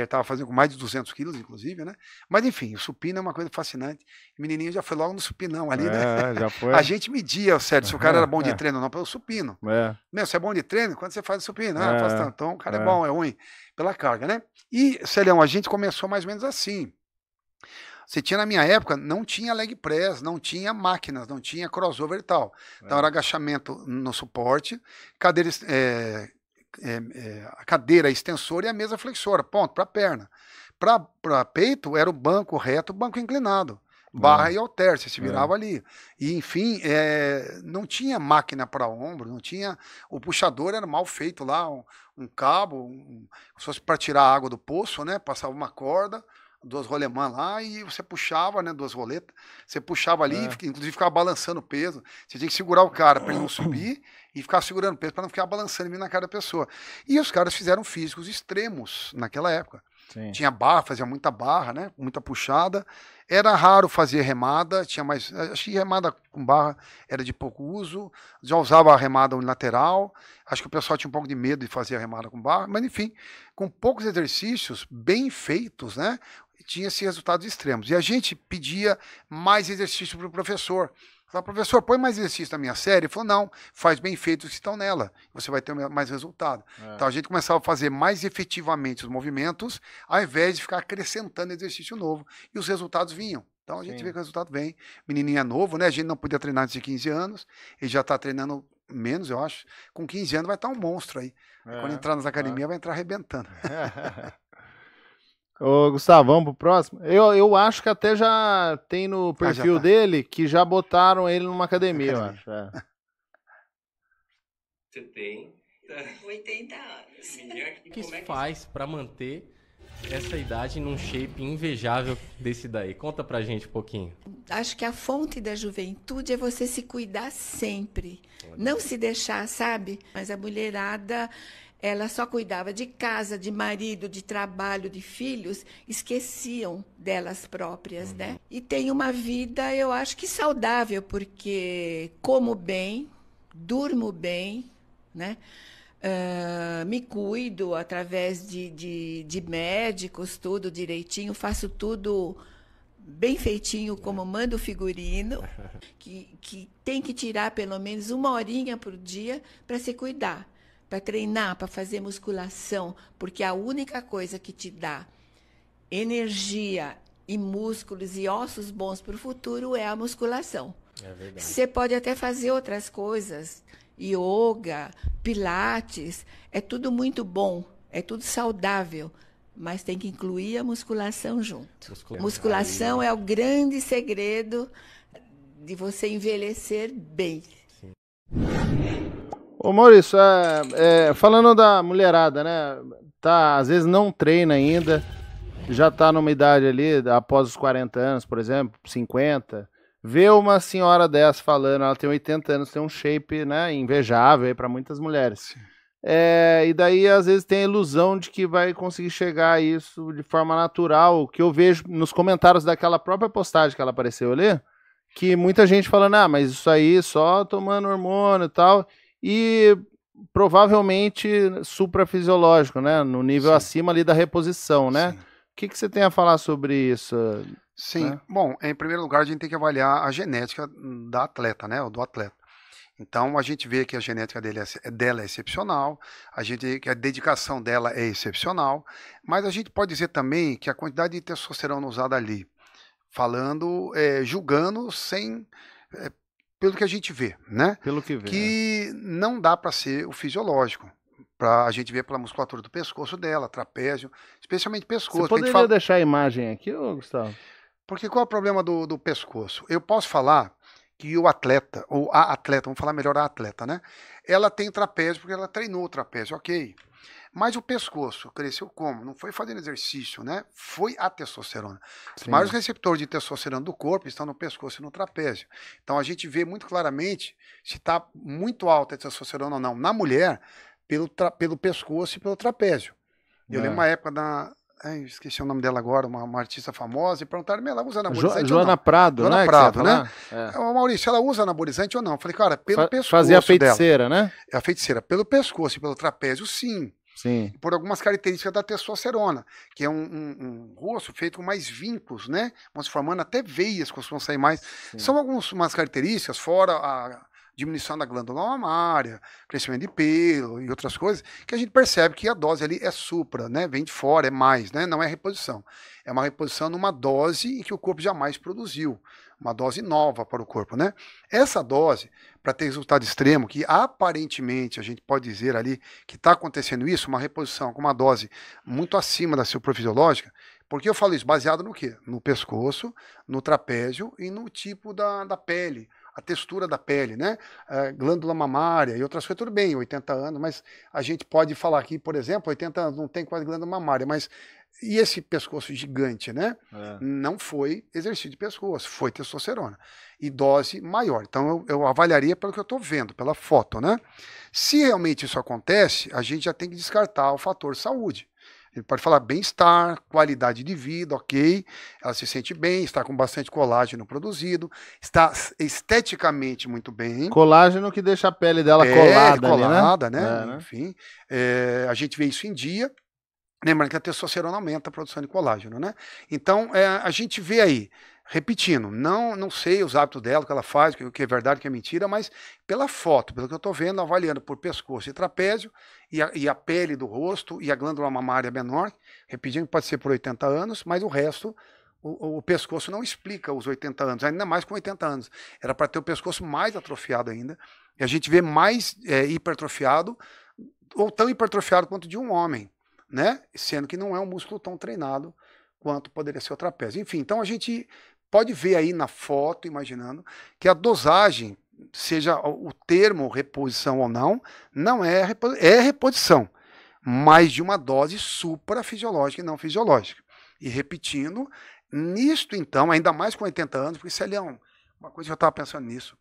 Estava fazendo com mais de 200 quilos, inclusive, né? Mas enfim, o supino é uma coisa fascinante. O menininho já foi logo no supinão ali, né? Já foi. A gente media, certo, se o cara era bom de treino ou não, pelo supino. Meu, você é bom de treino? Quando você faz o supino? Então o cara é bom, é ruim. Pela carga, né? E, Celhão, a gente começou mais ou menos assim. Você tinha, na minha época, não tinha leg press, não tinha máquinas, não tinha crossover e tal. Então era agachamento no suporte, a cadeira extensora e a mesa flexora, ponto, para perna. Para peito, era o banco reto, o banco inclinado. Barra e halter, você se virava ali. E, enfim, não tinha máquina para ombro, não tinha... O puxador era mal feito lá, um cabo, se fosse para tirar a água do poço, né? Passava uma corda, 2 rolemãs lá, e você puxava, né? 2 roletas. Você puxava ali, inclusive ficava balançando o peso. Você tinha que segurar o cara para ele não subir e ficar segurando o peso para não ficar balançando ele na cara da pessoa. E os caras fizeram físicos extremos naquela época. Sim. Tinha barra, fazia muita barra, né? Muita puxada. Era raro fazer remada, tinha mais. Acho que remada com barra era de pouco uso. Já usava a remada unilateral. Acho que o pessoal tinha um pouco de medo de fazer a remada com barra. Mas, enfim, com poucos exercícios bem feitos, né? Tinha esses resultados extremos. E a gente pedia mais exercício para o professor. Falei, professor, põe mais exercício na minha série. Ele falou, não, faz bem feito os que estão nela. Você vai ter mais resultado. Então a gente começava a fazer mais efetivamente os movimentos, ao invés de ficar acrescentando exercício novo. E os resultados vinham. Então a gente vê que o resultado vem. Menininho é novo, né? A gente não podia treinar antes de 15 anos. Ele já está treinando menos, eu acho. Com 15 anos vai estar um monstro aí. Quando entrar nas academias, vai entrar arrebentando. Ô, Gustavo, vamos pro próximo? Eu acho que até já tem no perfil dele que já botaram ele numa academia, eu acho. Você tem 80 anos. O que se faz para manter essa idade num shape invejável desse daí? Conta pra gente um pouquinho. Acho que a fonte da juventude é você se cuidar sempre. Não se deixar, sabe? Mas a mulherada... Ela só cuidava de casa, de marido, de trabalho, de filhos, esqueciam delas próprias, né? E tem uma vida, eu acho que saudável, porque como bem, durmo bem, né? Me cuido através de médicos, tudo direitinho, faço tudo bem feitinho, como manda o figurino, que tem que tirar pelo menos 1 horinha por dia para se cuidar, para treinar, para fazer musculação, porque a única coisa que te dá energia e músculos e ossos bons para o futuro é a musculação. É verdade. Você pode até fazer outras coisas, yoga, pilates, é tudo muito bom, é tudo saudável, mas tem que incluir a musculação junto. Musculação é o grande segredo de você envelhecer bem. Sim. Ô Maurício, falando da mulherada, né? Tá, às vezes não treina ainda, já tá numa idade ali, após os 40 anos, por exemplo, 50, vê uma senhora dessa falando, ela tem 80 anos, tem um shape, né, invejável para muitas mulheres. E daí, às vezes, tem a ilusão de que vai conseguir chegar a isso de forma natural, que eu vejo nos comentários daquela própria postagem que ela apareceu ali, que muita gente falando, mas isso aí só tomando hormônio e tal, e provavelmente suprafisiológico, né, no nível acima ali da reposição, né? Sim. O que você tem a falar sobre isso? Sim, né? Bom, em primeiro lugar, a gente tem que avaliar a genética da atleta, né, ou do atleta. Então, a gente vê que a genética dela é excepcional, a gente vê que a dedicação dela é excepcional, mas a gente pode dizer também que a quantidade de testosterona usada ali, falando, julgando pelo que a gente vê, né? Pelo que vê. Que não dá para ser o fisiológico. A gente vê pela musculatura do pescoço dela, trapézio, especialmente pescoço. Você poderia deixar a imagem aqui, Gustavo? Porque qual é o problema do pescoço? Eu posso falar que o atleta, ou a atleta, vamos falar melhor a atleta, né? Ela tem trapézio porque ela treinou o trapézio, ok. Mas o pescoço cresceu como? Não foi fazendo exercício, né? Foi a testosterona. Os maiores receptores de testosterona do corpo estão no pescoço e no trapézio. Então a gente vê muito claramente se está muito alta a testosterona ou não na mulher pelo pescoço e pelo trapézio. Eu lembro uma época esqueci o nome dela agora, uma artista famosa, e perguntaram, ela usa anabolizante Joana ou não? Prado, Joana né? Prado, né? Maurício, ela usa anabolizante ou não? Eu falei, cara, pelo pescoço fazia a feiticeira, dela, né? É a feiticeira. Pelo pescoço e pelo trapézio, sim. Sim. Por algumas características da testosterona, que é um rosto feito com mais vincos, né? Vão se formando até veias, costumam sair mais. Sim. São algumas características, fora a diminuição da glândula mamária, crescimento de pelo e outras coisas, que a gente percebe que a dose ali é supra, né? Vem de fora, é mais, né? Não é reposição. É uma reposição numa dose em que o corpo jamais produziu. Uma dose nova para o corpo, né? Essa dose, para ter resultado extremo, que aparentemente a gente pode dizer ali que está acontecendo isso, uma reposição com uma dose muito acima da suprafisiológica, porque eu falo isso baseado no quê? No pescoço, no trapézio e no tipo da pele, a textura da pele, né? Glândula mamária e outras coisas, tudo bem, 80 anos, mas a gente pode falar aqui, por exemplo, 80 anos não tem quase glândula mamária, mas e esse pescoço gigante, né? Não foi exercício de pescoço, foi testosterona. E dose maior. Então eu avaliaria pelo que eu estou vendo, pela foto, né? Se realmente isso acontece, a gente já tem que descartar o fator saúde. Ele pode falar bem-estar, qualidade de vida, ok. Ela se sente bem, está com bastante colágeno produzido, está esteticamente muito bem. Colágeno que deixa a pele dela colada, né? Enfim, a gente vê isso em dia. Lembrando que a testosterona aumenta a produção de colágeno, né? Então, a gente vê aí, repetindo, não sei os hábitos dela, o que ela faz, o que é verdade, o que é mentira, mas pela foto, pelo que eu estou vendo, avaliando por pescoço e trapézio, e a pele do rosto, e a glândula mamária menor, repetindo, pode ser por 80 anos, mas o resto, o pescoço não explica os 80 anos, ainda mais com 80 anos. Era para ter o pescoço mais atrofiado ainda, e a gente vê mais hipertrofiado, ou tão hipertrofiado quanto de um homem, né? Sendo que não é um músculo tão treinado quanto poderia ser o trapézio. Enfim, então a gente pode ver aí na foto, imaginando, que a dosagem, seja o termo reposição ou não é reposição, mas de uma dose suprafisiológica e não fisiológica. E repetindo, nisto então, ainda mais com 80 anos, porque isso ali é uma coisa que eu estava pensando nisso.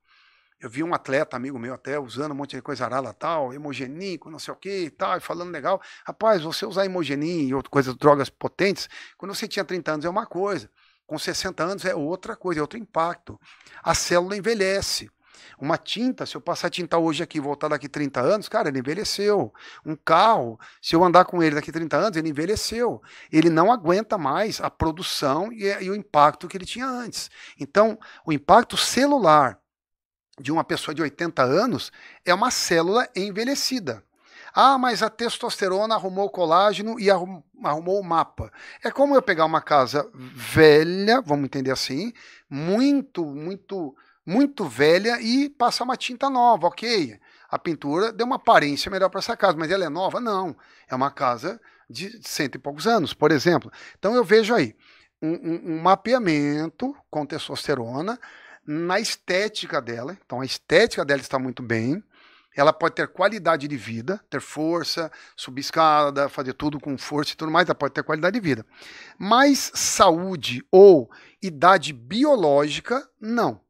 Eu vi um atleta, amigo meu até, usando um monte de coisa arala tal, hemogenin, não sei o que e tal, e falando legal. Rapaz, você usar hemogenin e outras coisas, drogas potentes, quando você tinha 30 anos é uma coisa, com 60 anos é outra coisa, é outro impacto. A célula envelhece. Uma tinta, se eu passar tinta hoje aqui e voltar daqui 30 anos, cara, ele envelheceu. Um carro, se eu andar com ele daqui 30 anos, ele envelheceu. Ele não aguenta mais a produção e o impacto que ele tinha antes. Então, o impacto celular de uma pessoa de 80 anos é uma célula envelhecida. Ah, mas a testosterona arrumou o colágeno e arrumou o mapa. É como eu pegar uma casa velha, vamos entender assim, muito velha e passar uma tinta nova, ok. A pintura deu uma aparência melhor para essa casa, mas ela é nova? Não. É uma casa de 100 e poucos anos, por exemplo. Então eu vejo aí um mapeamento com testosterona na estética dela. Então a estética dela está muito bem. Ela pode ter qualidade de vida, ter força, subir escada, fazer tudo com força e tudo mais, ela pode ter qualidade de vida. Mas saúde ou idade biológica, não.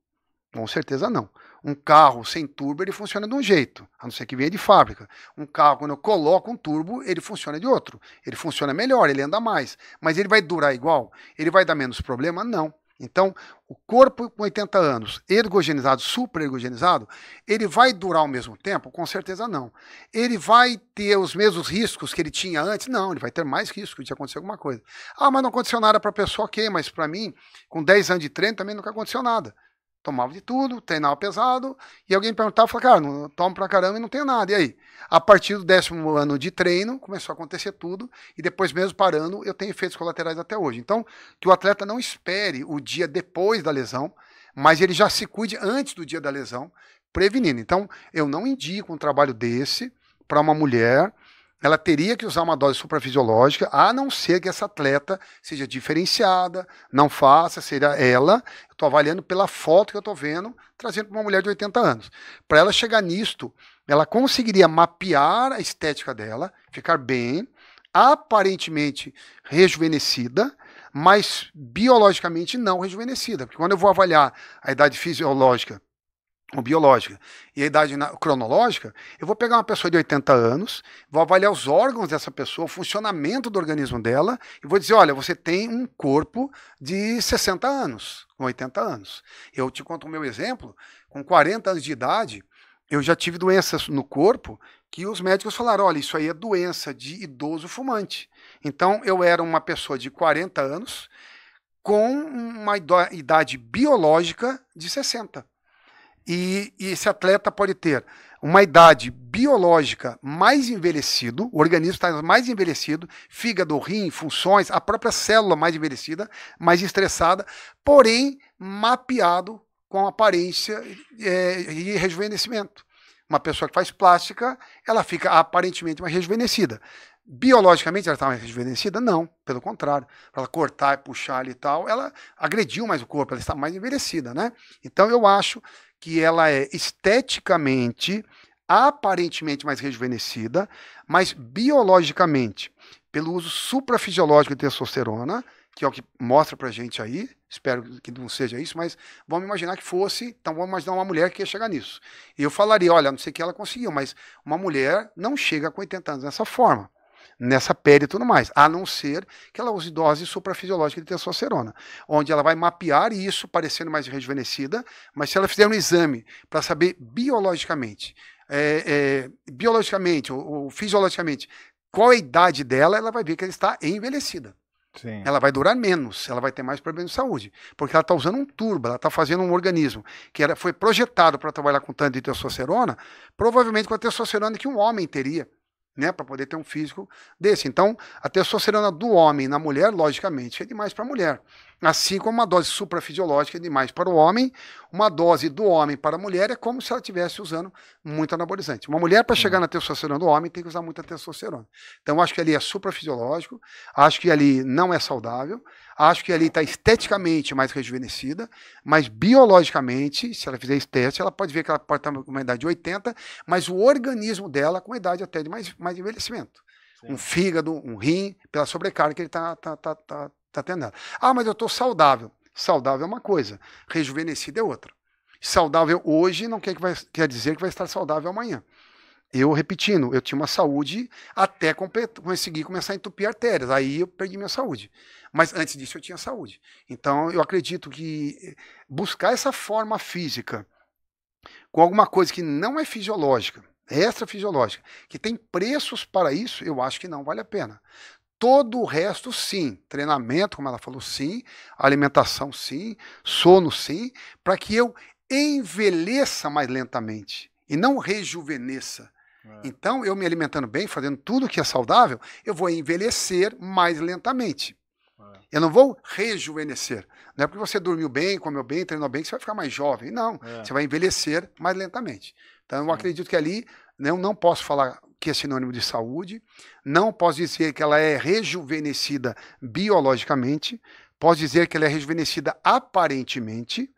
Com certeza não. Um carro sem turbo, ele funciona de um jeito, a não ser que venha de fábrica. Um carro, quando eu coloco um turbo, ele funciona de outro. Ele funciona melhor, ele anda mais. Mas ele vai durar igual? Ele vai dar menos problema? Não. Então, o corpo com 80 anos, ergogenizado, super ergogenizado, ele vai durar ao mesmo tempo? Com certeza não. Ele vai ter os mesmos riscos que ele tinha antes? Não, ele vai ter mais risco de acontecer alguma coisa. Ah, mas não aconteceu nada para a pessoa, ok, mas para mim, com 10 anos de treino, também nunca aconteceu nada. Tomava de tudo, treinava pesado, e alguém perguntava, falava, cara, não tomo pra caramba e não tenho nada. E aí? A partir do 10º ano de treino, começou a acontecer tudo, e depois mesmo parando, eu tenho efeitos colaterais até hoje. Então, que o atleta não espere o dia depois da lesão, mas ele já se cuide antes do dia da lesão, prevenindo. Então, eu não indico um trabalho desse para uma mulher. Ela teria que usar uma dose suprafisiológica, a não ser que essa atleta seja diferenciada, não faça, seja ela. Eu estou avaliando pela foto que eu estou vendo, trazendo para uma mulher de 80 anos. Para ela chegar nisto, ela conseguiria mapear a estética dela, ficar bem, aparentemente rejuvenescida, mas biologicamente não rejuvenescida. Porque quando eu vou avaliar a idade fisiológica ou biológica e a idade cronológica, eu vou pegar uma pessoa de 80 anos, vou avaliar os órgãos dessa pessoa, o funcionamento do organismo dela, e vou dizer, olha, você tem um corpo de 60 anos, com 80 anos. Eu te conto o meu exemplo, com 40 anos de idade, eu já tive doenças no corpo que os médicos falaram, olha, isso aí é doença de idoso fumante. Então, eu era uma pessoa de 40 anos com uma idade biológica de 60. E esse atleta pode ter uma idade biológica mais envelhecido, o organismo está mais envelhecido, fígado, rim, funções, a própria célula mais envelhecida, mais estressada, porém mapeado com aparência e rejuvenescimento. Uma pessoa que faz plástica, ela fica aparentemente mais rejuvenescida. Biologicamente ela está mais rejuvenescida? Não, pelo contrário. Para ela cortar e puxar ali e tal, ela agrediu mais o corpo, ela está mais envelhecida, né? Então eu acho que ela é esteticamente, aparentemente mais rejuvenescida, mas biologicamente, pelo uso suprafisiológico de testosterona, que é o que mostra pra gente aí, espero que não seja isso, mas vamos imaginar que fosse, então vamos imaginar uma mulher que ia chegar nisso. E eu falaria, olha, não sei o que ela conseguiu, mas uma mulher não chega com 80 anos dessa forma, nessa pele e tudo mais, a não ser que ela use dose suprafisiológica de testosterona, onde ela vai mapear isso parecendo mais rejuvenescida, mas se ela fizer um exame para saber biologicamente, ou fisiologicamente, qual é a idade dela, ela vai ver que ela está envelhecida. Sim. Ela vai durar menos, ela vai ter mais problemas de saúde, porque ela está usando um turbo, ela está fazendo um organismo que foi projetado para trabalhar com tanto de testosterona, provavelmente com a testosterona que um homem teria, né, para poder ter um físico desse. Então, a testosterona do homem na mulher, logicamente, é demais para a mulher. Assim como uma dose suprafisiológica é demais para o homem, uma dose do homem para a mulher é como se ela estivesse usando muito anabolizante. Uma mulher, para chegar na testosterona do homem, tem que usar muita testosterona. Então, eu acho que ali é suprafisiológico, acho que ali não é saudável, acho que ali está esteticamente mais rejuvenescida, mas biologicamente, se ela fizer estética, ela pode ver que ela pode estar com uma idade de 80, mas o organismo dela com uma idade até de mais envelhecimento. Sim. Um fígado, um rim, pela sobrecarga que ele está tendo. Ah, mas eu estou saudável. Saudável é uma coisa, rejuvenescido é outra. Saudável hoje não quer dizer que vai estar saudável amanhã. Eu, repetindo, eu tinha uma saúde até conseguir começar a entupir artérias. Aí eu perdi minha saúde. Mas antes disso eu tinha saúde. Então eu acredito que buscar essa forma física com alguma coisa que não é fisiológica, extrafisiológica, que tem preços para isso, eu acho que não vale a pena. Todo o resto, sim. Treinamento, como ela falou, sim. Alimentação, sim. Sono, sim. Para que eu envelheça mais lentamente e não rejuvenesça. Então, eu me alimentando bem, fazendo tudo que é saudável, eu vou envelhecer mais lentamente. Eu não vou rejuvenescer. Não é porque você dormiu bem, comeu bem, treinou bem, que você vai ficar mais jovem. Não, você vai envelhecer mais lentamente. Então, eu acredito que ali, eu não posso falar que é sinônimo de saúde, não posso dizer que ela é rejuvenescida biologicamente, posso dizer que ela é rejuvenescida aparentemente,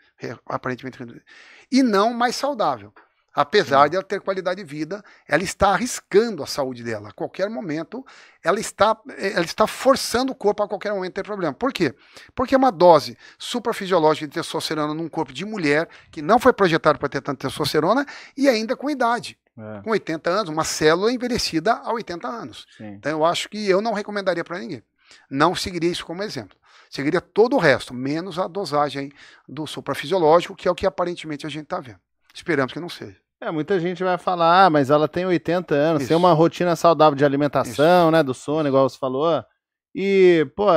e não mais saudável. Apesar de ela ter qualidade de vida, ela está arriscando a saúde dela. A qualquer momento, ela está forçando o corpo a qualquer momento ter problema. Por quê? Porque uma dose suprafisiológica de testosterona num corpo de mulher, que não foi projetado para ter tanta testosterona, e ainda com idade. Com 80 anos, uma célula envelhecida a 80 anos. Sim. Então eu acho que eu não recomendaria para ninguém. Não seguiria isso como exemplo. Seguiria todo o resto, menos a dosagem do suprafisiológico, que é o que aparentemente a gente está vendo. Esperamos que não seja. Muita gente vai falar, mas ela tem 80 anos, tem uma rotina saudável de alimentação, né, do sono, igual você falou. E, pô,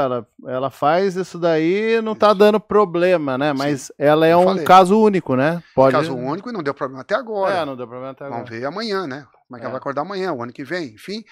ela faz isso daí, não tá dando problema, né? Mas ela é um caso único, né? Caso único e não deu problema até agora. Não deu problema até agora. Vamos ver amanhã, né? Como é que ela vai acordar amanhã, o ano que vem, enfim.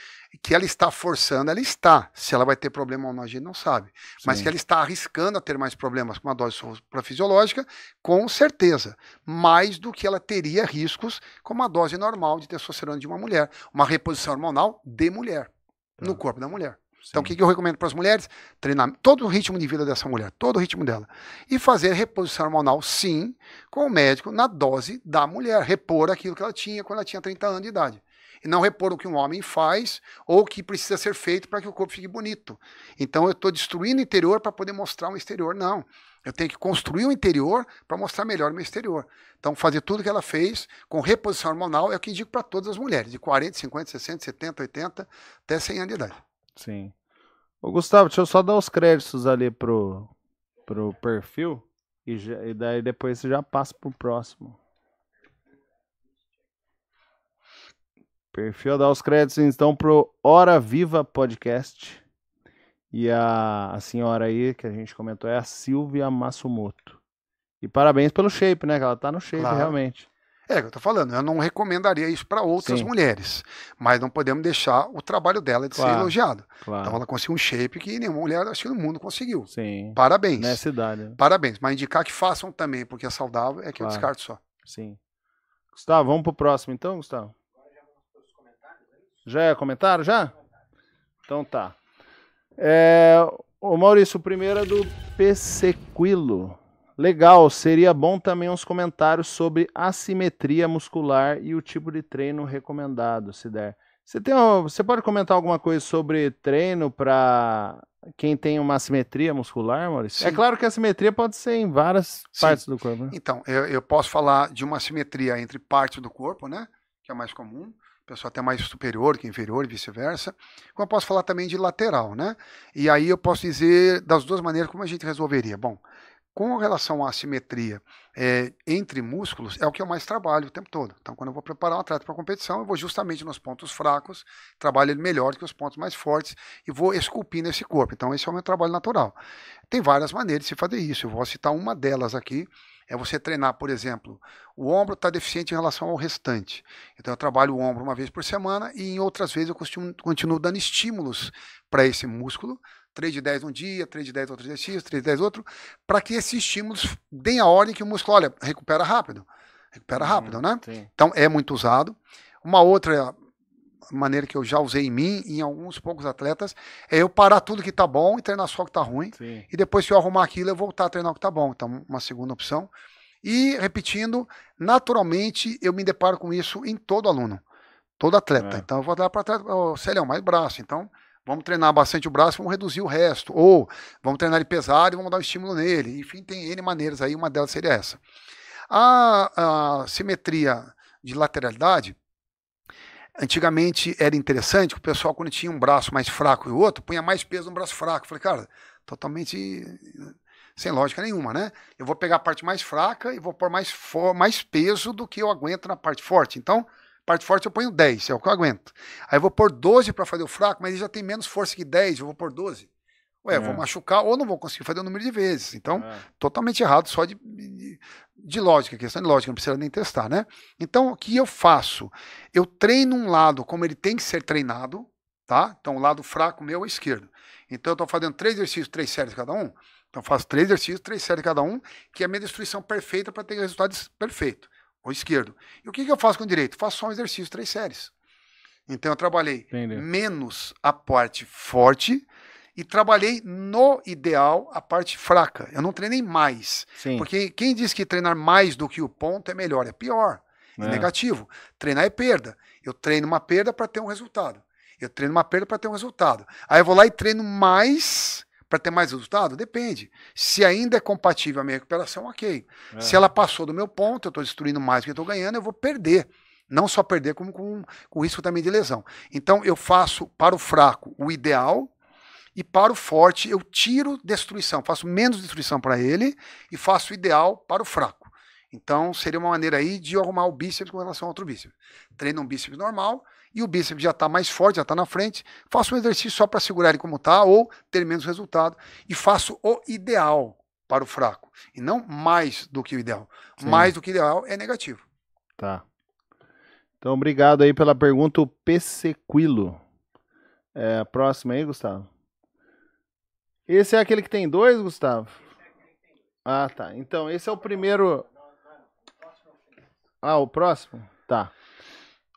Que ela está forçando, ela está. Se ela vai ter problema ou não, a gente não sabe. Mas que ela está arriscando a ter mais problemas com uma dose suprafisiológica, com certeza. Mais do que ela teria riscos com uma dose normal de testosterona de uma mulher. Uma reposição hormonal de mulher, no corpo da mulher. Então, o que eu recomendo para as mulheres? Treinar todo o ritmo de vida dessa mulher, todo o ritmo dela. E fazer reposição hormonal, sim, com o médico na dose da mulher. Repor aquilo que ela tinha quando ela tinha 30 anos de idade. E não repor o que um homem faz ou o que precisa ser feito para que o corpo fique bonito. Então, eu estou destruindo o interior para poder mostrar o exterior. Não. Eu tenho que construir o interior para mostrar melhor o meu exterior. Então, fazer tudo que ela fez com reposição hormonal é o que indico para todas as mulheres, de 40, 50, 60, 70, 80, até 100 anos de idade. Sim. Ô, Gustavo, deixa eu só dar os créditos ali pro perfil e daí depois você já passa pro próximo. Perfil, dar os créditos então pro Hora Viva Podcast. E a senhora aí que a gente comentou é a Silvia Massumoto. E parabéns pelo shape, né? Que ela tá no shape, realmente. É o que eu tô falando, eu não recomendaria isso para outras mulheres, mas não podemos deixar o trabalho dela de ser elogiado. Então ela conseguiu um shape que nenhuma mulher, acho que no mundo conseguiu. Sim. Parabéns. Nessa idade. Né? Parabéns, mas indicar que façam também, porque é saudável, é que eu descarto só. Sim. Gustavo, vamos pro próximo então, Gustavo? Já é comentário, já? Então tá. O Maurício, o primeiro é do Pessequilo. Legal, seria bom também uns comentários sobre assimetria muscular e o tipo de treino recomendado, se der. Você pode comentar alguma coisa sobre treino para quem tem uma assimetria muscular, Maurício? Sim. É claro que a assimetria pode ser em várias partes do corpo. Né? Então, eu posso falar de uma assimetria entre partes do corpo, né? Que é mais comum. A pessoa até mais superior que inferior e vice-versa. Como eu posso falar também de lateral, né? E aí eu posso dizer das duas maneiras como a gente resolveria. Bom, com relação à assimetria entre músculos, é o que eu mais trabalho o tempo todo. Então, quando eu vou preparar um atleta para competição, eu vou justamente nos pontos fracos, trabalho ele melhor que os pontos mais fortes e vou esculpindo esse corpo. Então, esse é o meu trabalho natural. Tem várias maneiras de se fazer isso. Eu vou citar uma delas aqui. É você treinar, por exemplo, o ombro está deficiente em relação ao restante. Então, eu trabalho o ombro uma vez por semana e em outras vezes eu continuo dando estímulos para esse músculo. 3 de 10 um dia, 3 de 10 outro exercício, 3 de 10 outro, para que esses estímulos deem a ordem que o músculo, olha, recupera rápido, né? Sim. Então, é muito usado. Uma outra maneira que eu já usei em mim e em alguns poucos atletas é eu parar tudo que tá bom e treinar só o que tá ruim. Sim. E depois, se eu arrumar aquilo, eu voltar a treinar o que tá bom. Então, uma segunda opção. E, repetindo, naturalmente, eu me deparo com isso em todo aluno, todo atleta. Então, eu vou dar para atleta, Célio, mais braço, então... Vamos treinar bastante o braço, vamos reduzir o resto. Ou vamos treinar ele pesado e vamos dar um estímulo nele. Enfim, tem N maneiras aí, uma delas seria essa. A simetria de lateralidade, antigamente era interessante que o pessoal, quando tinha um braço mais fraco e o outro, punha mais peso no braço fraco. Eu falei, cara, totalmente sem lógica nenhuma, né? Eu vou pegar a parte mais fraca e vou pôr mais peso do que eu aguento na parte forte. Então, parte forte eu ponho 10, é o que eu aguento. Aí eu vou pôr 12 para fazer o fraco, mas ele já tem menos força que 10, eu vou pôr 12. Ué, eu vou machucar ou não vou conseguir fazer o número de vezes. Então, totalmente errado, só de lógica, questão de lógica, não precisa nem testar, né? Então, o que eu faço? Eu treino um lado como ele tem que ser treinado, tá? Então, o lado fraco meu é o esquerdo. Então, eu estou fazendo 3 exercícios, 3 séries cada um. Então, eu faço 3 exercícios, 3 séries cada um, que é a minha destruição perfeita para ter resultados perfeitos. O esquerdo. E o que eu faço com o direito? Faço só um exercício, 3 séries. Então, eu trabalhei menos a parte forte e trabalhei no ideal a parte fraca. Eu não treinei mais. Sim. Porque quem diz que treinar mais do que o ponto é melhor, é pior. É negativo. Treinar é perda. Eu treino uma perda para ter um resultado. Eu treino uma perda para ter um resultado. Aí eu vou lá e treino mais para ter mais resultado? Depende. Se ainda é compatível a minha recuperação, ok. Se ela passou do meu ponto, eu estou destruindo mais do que eu estou ganhando, eu vou perder. Não só perder, como com risco também de lesão. Então eu faço para o fraco o ideal, e para o forte, eu tiro destruição, faço menos destruição para ele e faço o ideal para o fraco. Então, seria uma maneira aí de arrumar o bíceps com relação ao outro bíceps. Treino um bíceps normal e o bíceps já está mais forte, já está na frente. Faço um exercício só para segurar ele como está ou ter menos resultado. E faço o ideal para o fraco. E não mais do que o ideal. Sim. Mais do que o ideal é negativo. Tá. Então, obrigado aí pela pergunta, o Pessequilo. Próximo aí, Gustavo. Esse é aquele que tem 2, Gustavo? Ah, tá. Então, esse é o primeiro... Ah, o próximo? Tá.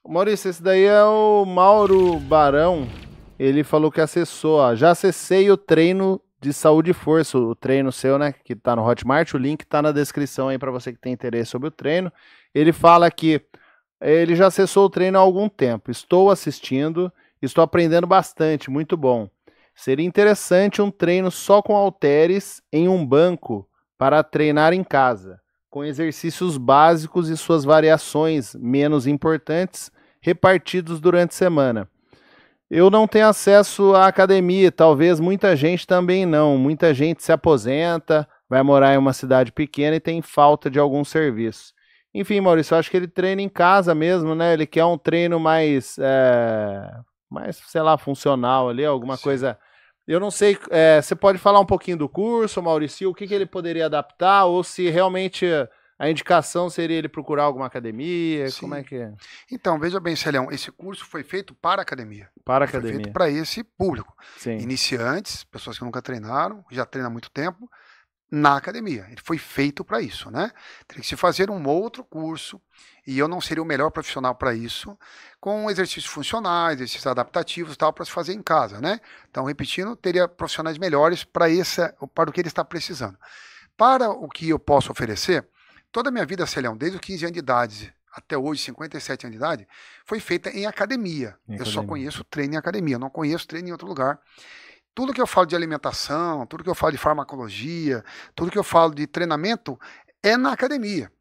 Maurício, esse daí é o Mauro Barão. Ele falou que acessou, ó. Já acessei o treino de saúde e força, o treino seu, né, que tá no Hotmart. O link tá na descrição aí para você que tem interesse sobre o treino. Ele fala que ele já acessou o treino há algum tempo. Estou assistindo, estou aprendendo bastante, muito bom. Seria interessante um treino só com halteres em um banco para treinar em casa, com exercícios básicos e suas variações menos importantes repartidos durante a semana. Eu não tenho acesso à academia, talvez muita gente também não. Muita gente se aposenta, vai morar em uma cidade pequena e tem falta de algum serviço. Enfim, Maurício, eu acho que ele treina em casa mesmo, né? Ele quer um treino mais, sei lá, funcional ali, alguma coisa... Eu não sei, você pode falar um pouquinho do curso, Maurício, o que ele poderia adaptar, ou se realmente a indicação seria ele procurar alguma academia, Sim. Como é que é? Então, veja bem, Celião, esse curso foi feito para a academia. Para a academia. Foi feito para esse público. Sim. Iniciantes, pessoas que nunca treinaram, já treinam há muito tempo, na academia. Ele foi feito para isso, né? Teria que se fazer um outro curso, e eu não seria o melhor profissional para isso, com exercícios funcionais, exercícios adaptativos e tal, para se fazer em casa, né? Então, repetindo, teria profissionais melhores para o que ele está precisando. Para o que eu posso oferecer, toda a minha vida, Celião, desde os 15 anos de idade até hoje, 57 anos de idade, foi feita em academia. Eu só conheço treino em academia, não conheço treino em outro lugar. Tudo que eu falo de alimentação, tudo que eu falo de farmacologia, tudo que eu falo de treinamento é na academia.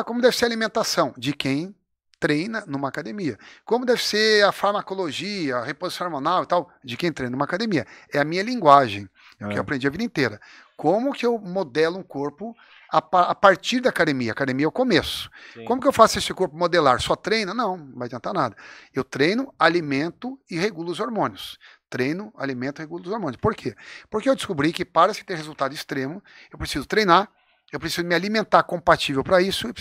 Como deve ser a alimentação? De quem treina numa academia. Como deve ser a farmacologia, a reposição hormonal e tal? De quem treina numa academia. É a minha linguagem, é o que eu aprendi a vida inteira. Como que eu modelo um corpo a partir da academia? A academia é o começo. Sim. Como que eu faço esse corpo modelar? Só treina? Não vai adiantar nada. Eu treino, alimento e regulo os hormônios. Treino, alimento e regulo os hormônios. Por quê? Porque eu descobri que para se ter resultado extremo, eu preciso treinar, eu preciso me alimentar compatível para isso e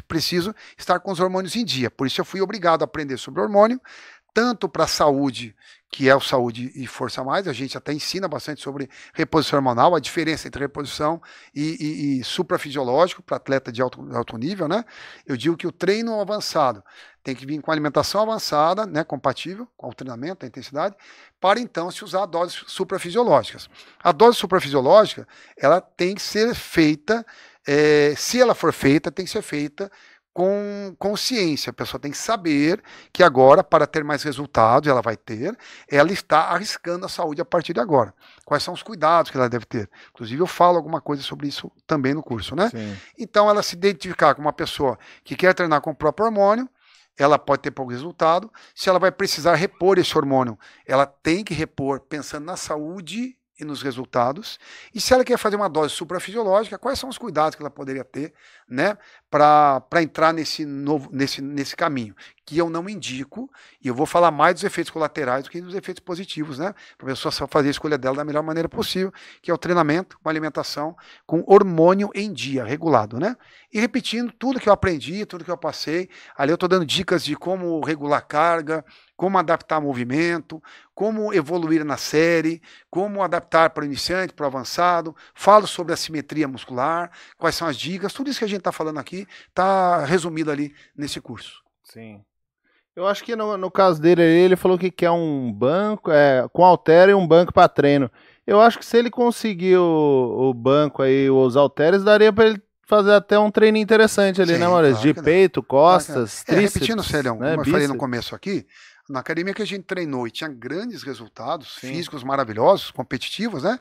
preciso estar com os hormônios em dia. Por isso eu fui obrigado a aprender sobre hormônio, tanto para a saúde, que é o saúde e força mais, a gente até ensina bastante sobre reposição hormonal, a diferença entre reposição e suprafisiológico para atleta de alto nível, né? Eu digo que o treino avançado tem que vir com alimentação avançada, né, compatível com o treinamento, a intensidade, para então se usar doses suprafisiológicas. A dose suprafisiológica, ela tem que ser feita, se ela for feita, tem que ser feita com consciência. A pessoa tem que saber que agora, para ter mais resultados, ela vai ter, ela está arriscando a saúde a partir de agora. Quais são os cuidados que ela deve ter? Inclusive, eu falo alguma coisa sobre isso também no curso, né? Sim. Então, ela se identificar com uma pessoa que quer treinar com o próprio hormônio, ela pode ter pouco resultado. Se ela vai precisar repor esse hormônio, ela tem que repor pensando na saúde e nos resultados, e se ela quer fazer uma dose suprafisiológica, quais são os cuidados que ela poderia ter, né, para entrar nesse caminho, que eu não indico, e eu vou falar mais dos efeitos colaterais do que dos efeitos positivos, né, para a pessoa fazer a escolha dela da melhor maneira possível, que é o treinamento, com alimentação, com hormônio em dia, regulado, né, e repetindo tudo que eu aprendi, tudo que eu passei, ali eu estou dando dicas de como regular carga, como adaptar movimento, como evoluir na série, como adaptar para o iniciante, para o avançado, falo sobre a simetria muscular, quais são as dicas, tudo isso que a gente está falando aqui está resumido ali nesse curso. Sim. Eu acho que no caso dele, ele falou que quer um banco, com halter e um banco para treino. Eu acho que se ele conseguir o banco aí, os halteres, daria para ele fazer até um treino interessante ali, né, Maurício? Claro de peito, costas, tríceps. Repetindo, Célio, né, como eu falei no começo aqui, na academia que a gente treinou e tinha grandes resultados físicos maravilhosos, competitivos, né?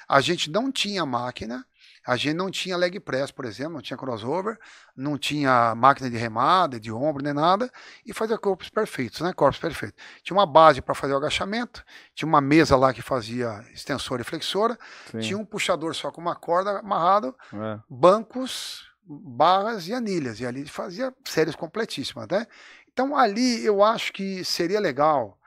A gente não tinha máquina, a gente não tinha leg press, por exemplo, não tinha crossover, não tinha máquina de remada, de ombro, nem nada, e fazia corpos perfeitos, né? Corpos perfeitos. Tinha uma base para fazer o agachamento, tinha uma mesa lá que fazia extensora e flexora, tinha um puxador só com uma corda amarrado, bancos, barras e anilhas, e ali fazia séries completíssimas, né? Então ali eu acho que seria legal,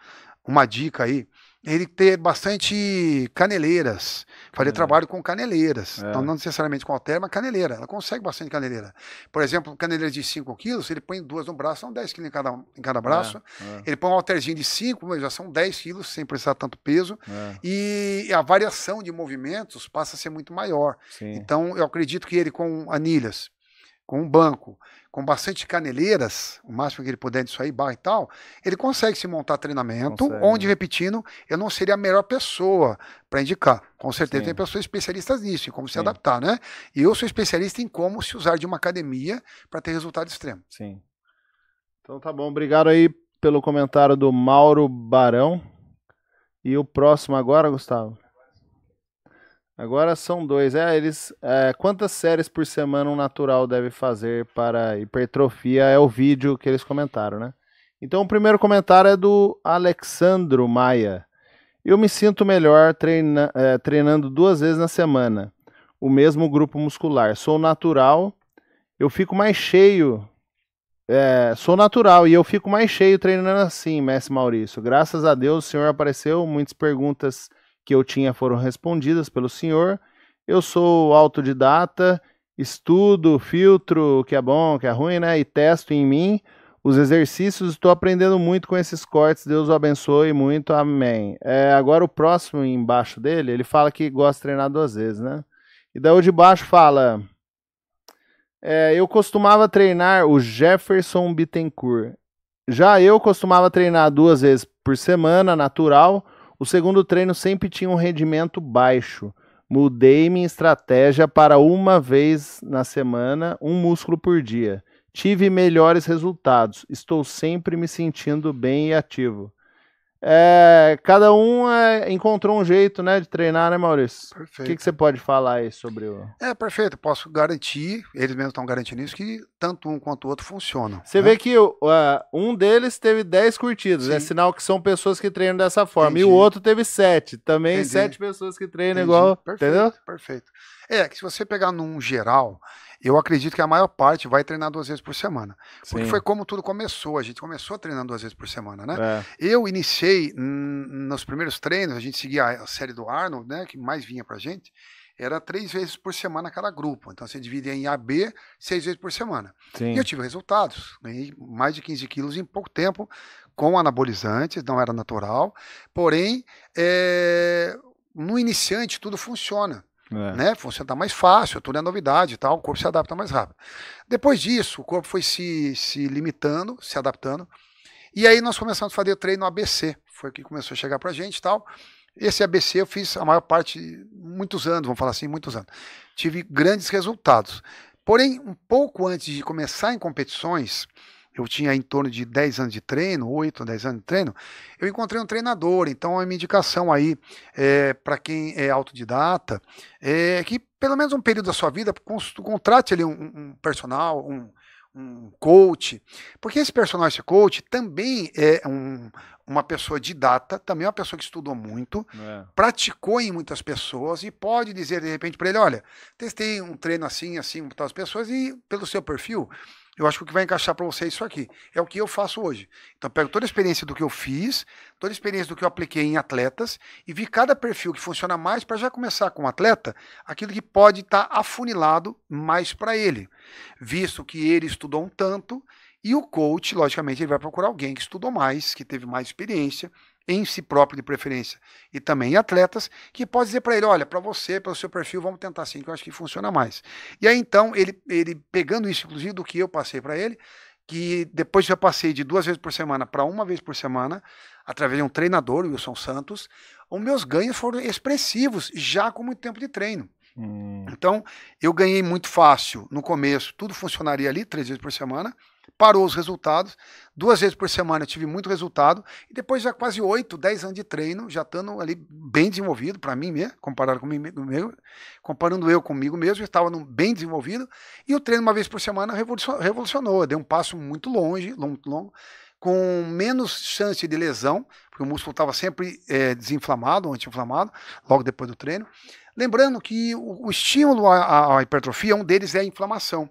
uma dica aí, ele ter bastante caneleiras, fazer trabalho com caneleiras, então não necessariamente com halter, mas caneleira, ela consegue bastante caneleira. Por exemplo, caneleira de 5 quilos, ele põe 2 no braço, são 10 quilos em cada braço, ele põe um halterzinho de 5, já são 10 quilos, sem precisar tanto peso, e a variação de movimentos passa a ser muito maior. Então eu acredito que ele com anilhas, com um banco, com bastante caneleiras, o máximo que ele puder disso aí, barra e tal, ele consegue se montar treinamento, onde, repetindo, eu não seria a melhor pessoa para indicar. Com certeza tem pessoas especialistas nisso, em como se adaptar, né? E eu sou especialista em como se usar de uma academia para ter resultado extremo. Sim. Então tá bom, obrigado aí pelo comentário do Mauro Barão. E o próximo agora, Gustavo? Agora são 2. Quantas séries por semana um natural deve fazer para hipertrofia? É o vídeo que eles comentaram, né? Então o primeiro comentário é do Alexandro Maia. Eu me sinto melhor treinando 2 vezes na semana, o mesmo grupo muscular. Sou natural, eu fico mais cheio. Sou natural e eu fico mais cheio treinando assim, mestre Maurício. Graças a Deus o senhor apareceu, muitas perguntas que eu tinha foram respondidas pelo senhor. Eu sou autodidata, estudo, filtro o que é bom, o que é ruim, né? E testo em mim os exercícios. Estou aprendendo muito com esses cortes. Deus o abençoe muito. Amém. Agora o próximo embaixo dele, ele fala que gosta de treinar 2 vezes, né? E daí o de baixo fala... eu costumava treinar o Jefferson Bittencourt. Já eu costumava treinar 2 vezes por semana, natural. O segundo treino sempre tinha um rendimento baixo. Mudei minha estratégia para 1 vez na semana, um músculo por dia. Tive melhores resultados. Estou sempre me sentindo bem e ativo. Cada um encontrou um jeito, né, de treinar, né, Maurício? Perfeito. O que você pode falar aí sobre o... Perfeito. Posso garantir, eles mesmos estão garantindo isso, que tanto um quanto o outro funcionam. Você vê que um deles teve 10 curtidas, é sinal que são pessoas que treinam dessa forma. Entendi. E o outro teve 7. Também 7 pessoas que treinam igual, perfeito, entendeu? Perfeito. Que se você pegar num geral, eu acredito que a maior parte vai treinar 2 vezes por semana. Porque foi como tudo começou. A gente começou treinando 2 vezes por semana, né? Eu iniciei nos primeiros treinos, a gente seguia a série do Arnold, né? Que mais vinha pra gente. Era 3 vezes por semana cada grupo. Então você dividia em A, B, 6 vezes por semana. Sim. E eu tive resultados. Ganhei mais de 15 quilos em pouco tempo, com anabolizantes, não era natural. Porém, no iniciante tudo funciona. Né? Funciona mais fácil, tudo é novidade e tal, o corpo se adapta mais rápido. Depois disso, o corpo foi se limitando, se adaptando, e aí nós começamos a fazer treino ABC, foi o que começou a chegar pra gente e tal. Esse ABC eu fiz a maior parte, muitos anos, vamos falar assim, muitos anos. Tive grandes resultados. Porém, um pouco antes de começar em competições, eu tinha em torno de 10 anos de treino, 8, 10 anos de treino, eu encontrei um treinador. Então a minha indicação aí para quem é autodidata, que pelo menos um período da sua vida, contrate ali um personal, um um coach, porque esse personal coach também é uma pessoa didata, também é uma pessoa que estudou muito, praticou em muitas pessoas e pode dizer de repente para ele, olha, testei um treino assim, assim, com as pessoas e pelo seu perfil, eu acho que o que vai encaixar para você é isso aqui. É o que eu faço hoje. Então, eu pego toda a experiência do que eu fiz, toda a experiência do que eu apliquei em atletas e vi cada perfil que funciona mais para já começar com o atleta, aquilo que pode estar afunilado mais para ele. Visto que ele estudou um tanto e o coach, logicamente, ele vai procurar alguém que estudou mais, que teve mais experiência em si próprio de preferência e também em atletas, que pode dizer para ele, olha, para você, pelo seu perfil, vamos tentar assim, que eu acho que funciona mais. E aí então, ele pegando isso, inclusive, do que eu passei para ele, que depois que eu passei de 2 vezes por semana para 1 vez por semana, através de um treinador, o Wilson Santos, os meus ganhos foram expressivos, já com muito tempo de treino. Então, eu ganhei muito fácil no começo, tudo funcionaria ali, 3 vezes por semana, parou os resultados, 2 vezes por semana eu tive muito resultado, e depois já quase 8, 10 anos de treino, já estando ali bem desenvolvido para mim mesmo, comparando eu comigo mesmo, eu estava bem desenvolvido, e o treino 1 vez por semana revolucionou, deu um passo muito longe, longo, com menos chance de lesão, porque o músculo estava sempre desinflamado, anti-inflamado, logo depois do treino. Lembrando que o estímulo à hipertrofia, um deles é a inflamação.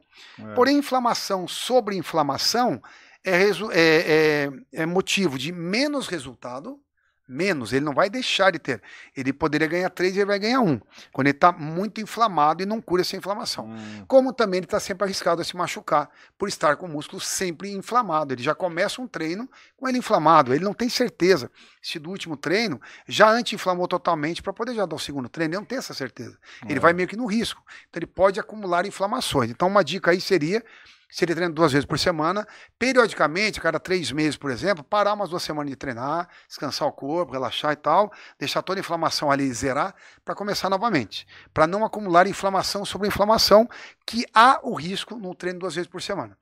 Porém, inflamação sobre inflamação é motivo de menos resultado, ele não vai deixar de ter. Ele poderia ganhar 3 e ele vai ganhar 1, quando ele está muito inflamado e não cura essa inflamação. Como também ele está sempre arriscado a se machucar por estar com o músculo sempre inflamado. Ele já começa um treino com ele inflamado, ele não tem certeza se do último treino já anti-inflamou totalmente para poder já dar o segundo treino, ele não tem essa certeza. Ele vai meio que no risco, então ele pode acumular inflamações. Então uma dica aí seria, se ele treina 2 vezes por semana, periodicamente, a cada 3 meses, por exemplo, parar umas 2 semanas de treinar, descansar o corpo, relaxar e tal, deixar toda a inflamação ali zerar, para começar novamente. Para não acumular inflamação sobre inflamação, que há o risco no treino 2 vezes por semana.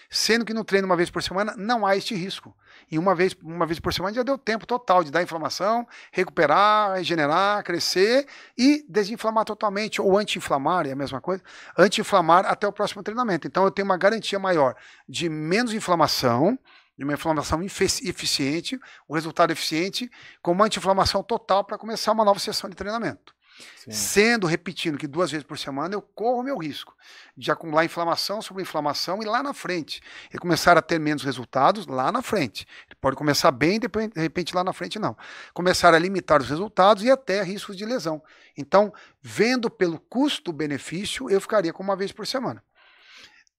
Sendo que no treino 1 vez por semana não há este risco. E uma vez por semana já deu tempo total de dar inflamação, recuperar, regenerar, crescer e desinflamar totalmente, ou anti-inflamar, é a mesma coisa, anti-inflamar até o próximo treinamento. Então eu tenho uma garantia maior de menos inflamação, de uma inflamação eficiente, o resultado eficiente, com uma anti-inflamação total para começar uma nova sessão de treinamento. Sendo, repetindo que 2 vezes por semana eu corro o meu risco de acumular inflamação sobre inflamação e lá na frente ele começar a ter menos resultados lá na frente. Ele pode começar bem e de repente lá na frente não. Começar a limitar os resultados e até riscos de lesão. Então, vendo pelo custo-benefício, eu ficaria com 1 vez por semana.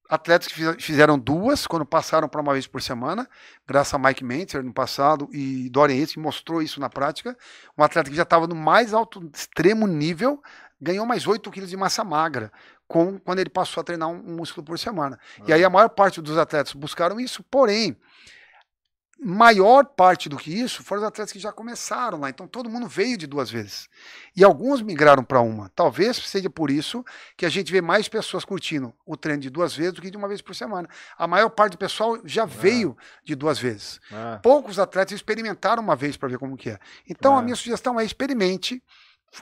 Atletas que fizeram 2 quando passaram para 1 vez por semana, graças a Mike Mentzer no passado e Dorian Yates, que mostrou isso na prática. Um atleta que já estava no mais alto extremo nível, ganhou mais 8 quilos de massa magra quando ele passou a treinar um músculo por semana. E aí a maior parte dos atletas buscaram isso, porém, maior parte do que isso foram os atletas que já começaram lá, então todo mundo veio de 2 vezes e alguns migraram para 1, talvez seja por isso que a gente vê mais pessoas curtindo o treino de 2 vezes do que de 1 vez por semana. A maior parte do pessoal já veio de 2 vezes, poucos atletas experimentaram 1 vez para ver como que é. Então a minha sugestão é experimente,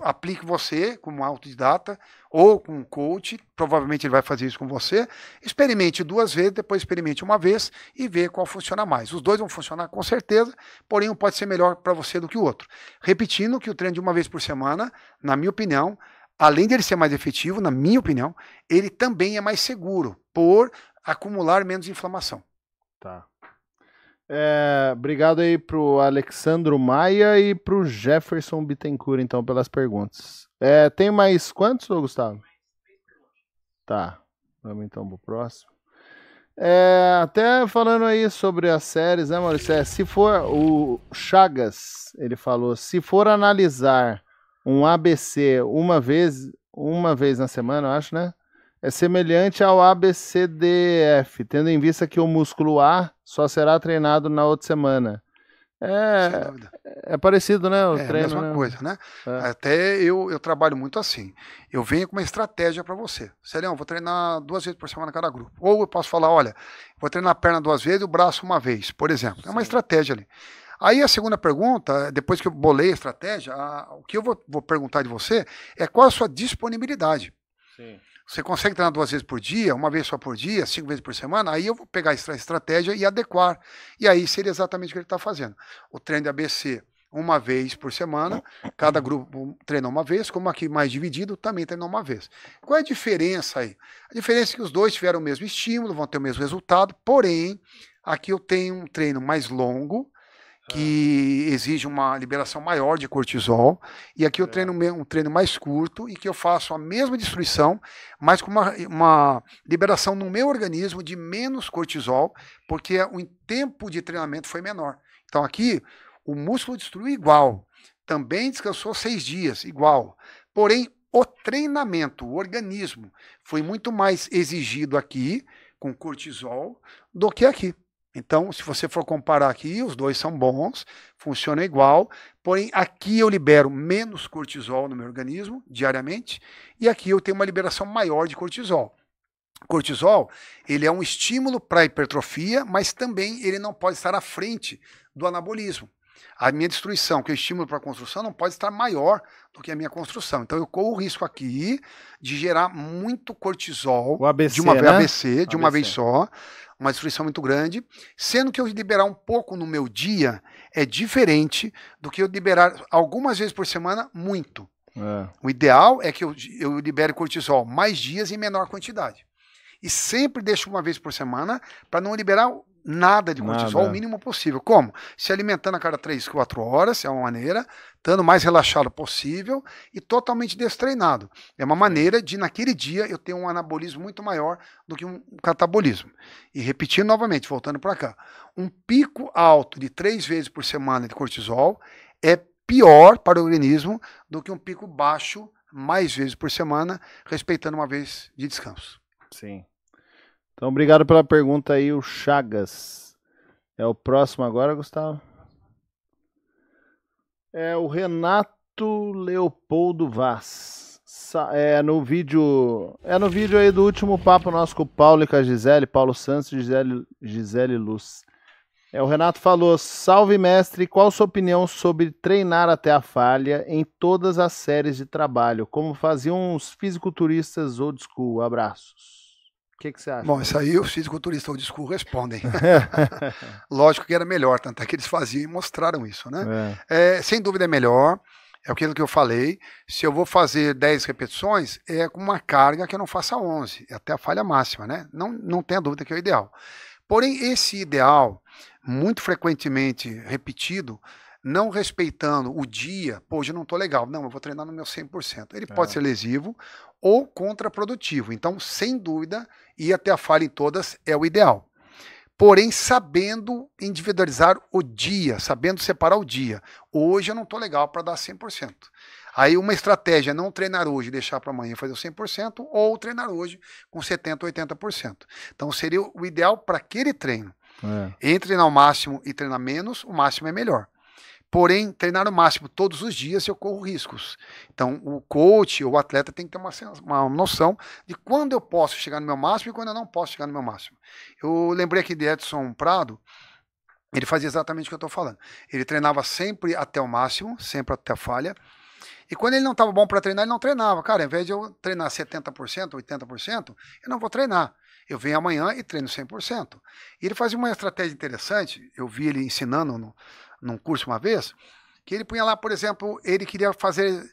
aplique você como autodidata ou com um coach, provavelmente ele vai fazer isso com você, experimente 2 vezes, depois experimente 1 vez e vê qual funciona mais. Os 2 vão funcionar com certeza, porém um pode ser melhor para você do que o outro. Repetindo que o treino de 1 vez por semana, na minha opinião, além de ele ser mais efetivo, na minha opinião, ele também é mais seguro por acumular menos inflamação. Tá. Obrigado aí pro Alexandro Maia e pro Jefferson Bittencourt, então, pelas perguntas. Tem mais quantos, Gustavo? Tá, vamos então pro próximo. Até falando aí sobre as séries, né, Maurício? Se for o Chagas, ele falou, se for analisar um ABC uma vez na semana, eu acho, né? É semelhante ao ABCDF, tendo em vista que o músculo A só será treinado na outra semana. É parecido, né? O treino, a mesma coisa, né? Até eu trabalho muito assim. Eu venho com uma estratégia para você. Serião, vou treinar 2 vezes por semana cada grupo. Ou eu posso falar, olha, vou treinar a perna 2 vezes e o braço 1 vez, por exemplo. É uma estratégia ali. Aí a segunda pergunta, depois que eu bolei a estratégia, o que eu vou perguntar de você é qual a sua disponibilidade. Sim. Você consegue treinar 2 vezes por dia, 1 vez só por dia, 5 vezes por semana, aí eu vou pegar essa estratégia e adequar. E aí seria exatamente o que ele está fazendo. O treino de ABC 1 vez por semana, cada grupo treina 1 vez, como aqui mais dividido, também treina 1 vez. Qual é a diferença aí? A diferença é que os dois tiveram o mesmo estímulo, vão ter o mesmo resultado, porém, aqui eu tenho um treino mais longo, que exige uma liberação maior de cortisol, e aqui eu treino um treino mais curto e que eu faço a mesma destruição, mas com uma liberação no meu organismo de menos cortisol, porque o tempo de treinamento foi menor. Então aqui o músculo destruiu igual, também descansou 6 dias, igual, porém o treinamento, o organismo, foi muito mais exigido aqui com cortisol do que aqui. Então, se você for comparar aqui, os dois são bons, funcionam igual, porém aqui eu libero menos cortisol no meu organismo diariamente e aqui eu tenho uma liberação maior de cortisol. Cortisol, ele é um estímulo para a hipertrofia, mas também ele não pode estar à frente do anabolismo. A minha destruição, que é o estímulo para a construção, não pode estar maior do que a minha construção. Então eu corro o risco aqui de gerar muito cortisol o ABC, de uma né? ABC, de uma vez só, uma destruição muito grande, sendo que eu liberar um pouco no meu dia é diferente do que eu liberar algumas vezes por semana muito. O ideal é que eu libere cortisol mais dias em menor quantidade. E sempre deixo 1 vez por semana para não liberar nada de cortisol, o mínimo possível. Como? Se alimentando a cada 3, 4 horas, é uma maneira, estando mais relaxado possível e totalmente destreinado. É uma maneira de, naquele dia, eu ter um anabolismo muito maior do que um catabolismo. E repetindo novamente, voltando para cá, um pico alto de 3 vezes por semana de cortisol é pior para o organismo do que um pico baixo mais vezes por semana, respeitando 1 vez de descanso. Sim. Então, obrigado pela pergunta aí, o Chagas. É o próximo agora, Gustavo? É o Renato Leopoldo Vaz. É no vídeo aí do último papo nosso com o Paulo e com a Gisele, Paulo Santos e Gisele Luz. O Renato falou: salve mestre, qual sua opinião sobre treinar até a falha em todas as séries de trabalho, como faziam os fisiculturistas old school? Abraços. O que você acha? Bom, isso aí os fisiculturistas old school respondem. Lógico que era melhor, tanto é que eles faziam e mostraram isso, né? Sem dúvida é melhor, é aquilo que eu falei. Se eu vou fazer 10 repetições, é com uma carga que eu não faça 11, até a falha máxima, né? Não tenha dúvida que é o ideal. Porém, esse ideal, muito frequentemente repetido, não respeitando o dia, pô, hoje eu não estou legal, não, eu vou treinar no meu 100%. Ele pode ser lesivo ou contraprodutivo. Então, sem dúvida, ir até a falha em todas é o ideal. Porém, sabendo individualizar o dia, sabendo separar o dia. Hoje eu não estou legal para dar 100%. Aí uma estratégia é não treinar hoje e deixar para amanhã fazer o 100%, ou treinar hoje com 70%, 80%. Então, seria o ideal para aquele treino. Entre treinar o máximo e treinar menos, o máximo é melhor. Porém, treinar o máximo todos os dias eu corro riscos. Então, o coach ou o atleta tem que ter uma noção de quando eu posso chegar no meu máximo e quando eu não posso chegar no meu máximo. Eu lembrei aqui de Edson Prado, ele fazia exatamente o que eu estou falando. Ele treinava sempre até o máximo, sempre até a falha. E quando ele não estava bom para treinar, ele não treinava. Cara, ao invés de eu treinar 70%, 80%, eu não vou treinar. Eu venho amanhã e treino 100%. E ele fazia uma estratégia interessante, eu vi ele ensinando num curso uma vez, que ele punha lá, por exemplo, ele queria fazer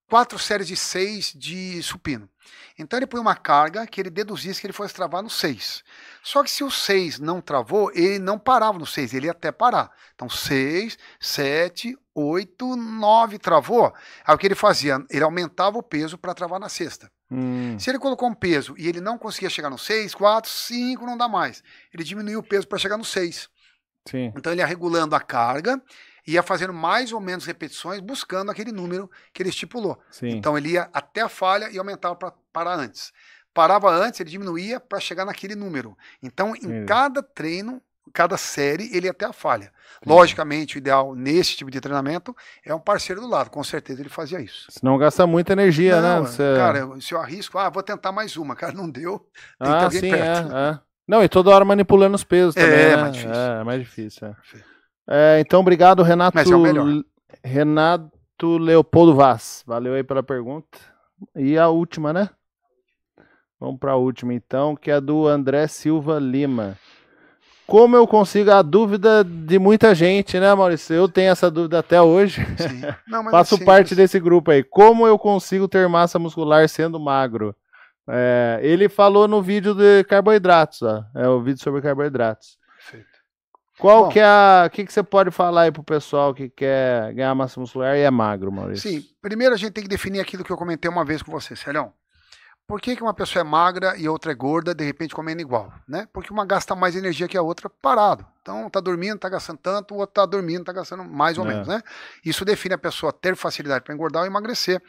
4 séries de 6 de supino. Então ele punha uma carga que ele deduzisse que ele fosse travar no 6. Só que se o 6 não travou, ele não parava no 6, ele ia até parar. Então 6, 7, 8, 9 travou. Aí o que ele fazia? Ele aumentava o peso para travar na sexta. Se ele colocou um peso e ele não conseguia chegar no 6, 4, 5, não dá mais. Ele diminuiu o peso para chegar no 6. Sim. Então ele ia regulando a carga, ia fazendo mais ou menos repetições, buscando aquele número que ele estipulou. Sim. Então ele ia até a falha e aumentava para parar antes. Parava antes, ele diminuía para chegar naquele número. Então, em cada treino, cada série, ele ia até a falha. Logicamente, o ideal nesse tipo de treinamento é um parceiro do lado. Com certeza ele fazia isso. Senão gasta muita energia, não, né? Cara, se eu arrisco, vou tentar mais uma. Cara, não deu. Tem que ter alguém sim, perto. Não, e toda hora manipulando os pesos também, né? Mais difícil. É mais difícil. Então, obrigado, Renato. Mas é o melhor. Renato Leopoldo Vaz. Valeu aí pela pergunta. E a última, né? Vamos para a última, então, que é do André Silva Lima. Como eu consigo? A dúvida de muita gente, né, Maurício? Eu tenho essa dúvida até hoje. Sim. Não, mas Faço é parte simples. desse grupo aí. Como eu consigo ter massa muscular sendo magro? Ele falou no vídeo de carboidratos, ó. É o vídeo sobre carboidratos. Perfeito. Qual Bom, que é o que você pode falar aí pro pessoal que quer ganhar massa muscular e é magro, Maurício? Sim, primeiro a gente tem que definir aquilo que eu comentei uma vez com você, Célio. Por que uma pessoa é magra e outra é gorda, de repente comendo igual, né? Porque uma gasta mais energia que a outra parado. Então, tá dormindo, tá gastando tanto, o outro tá dormindo, tá gastando mais ou menos, né? Isso define a pessoa ter facilidade para engordar ou emagrecer,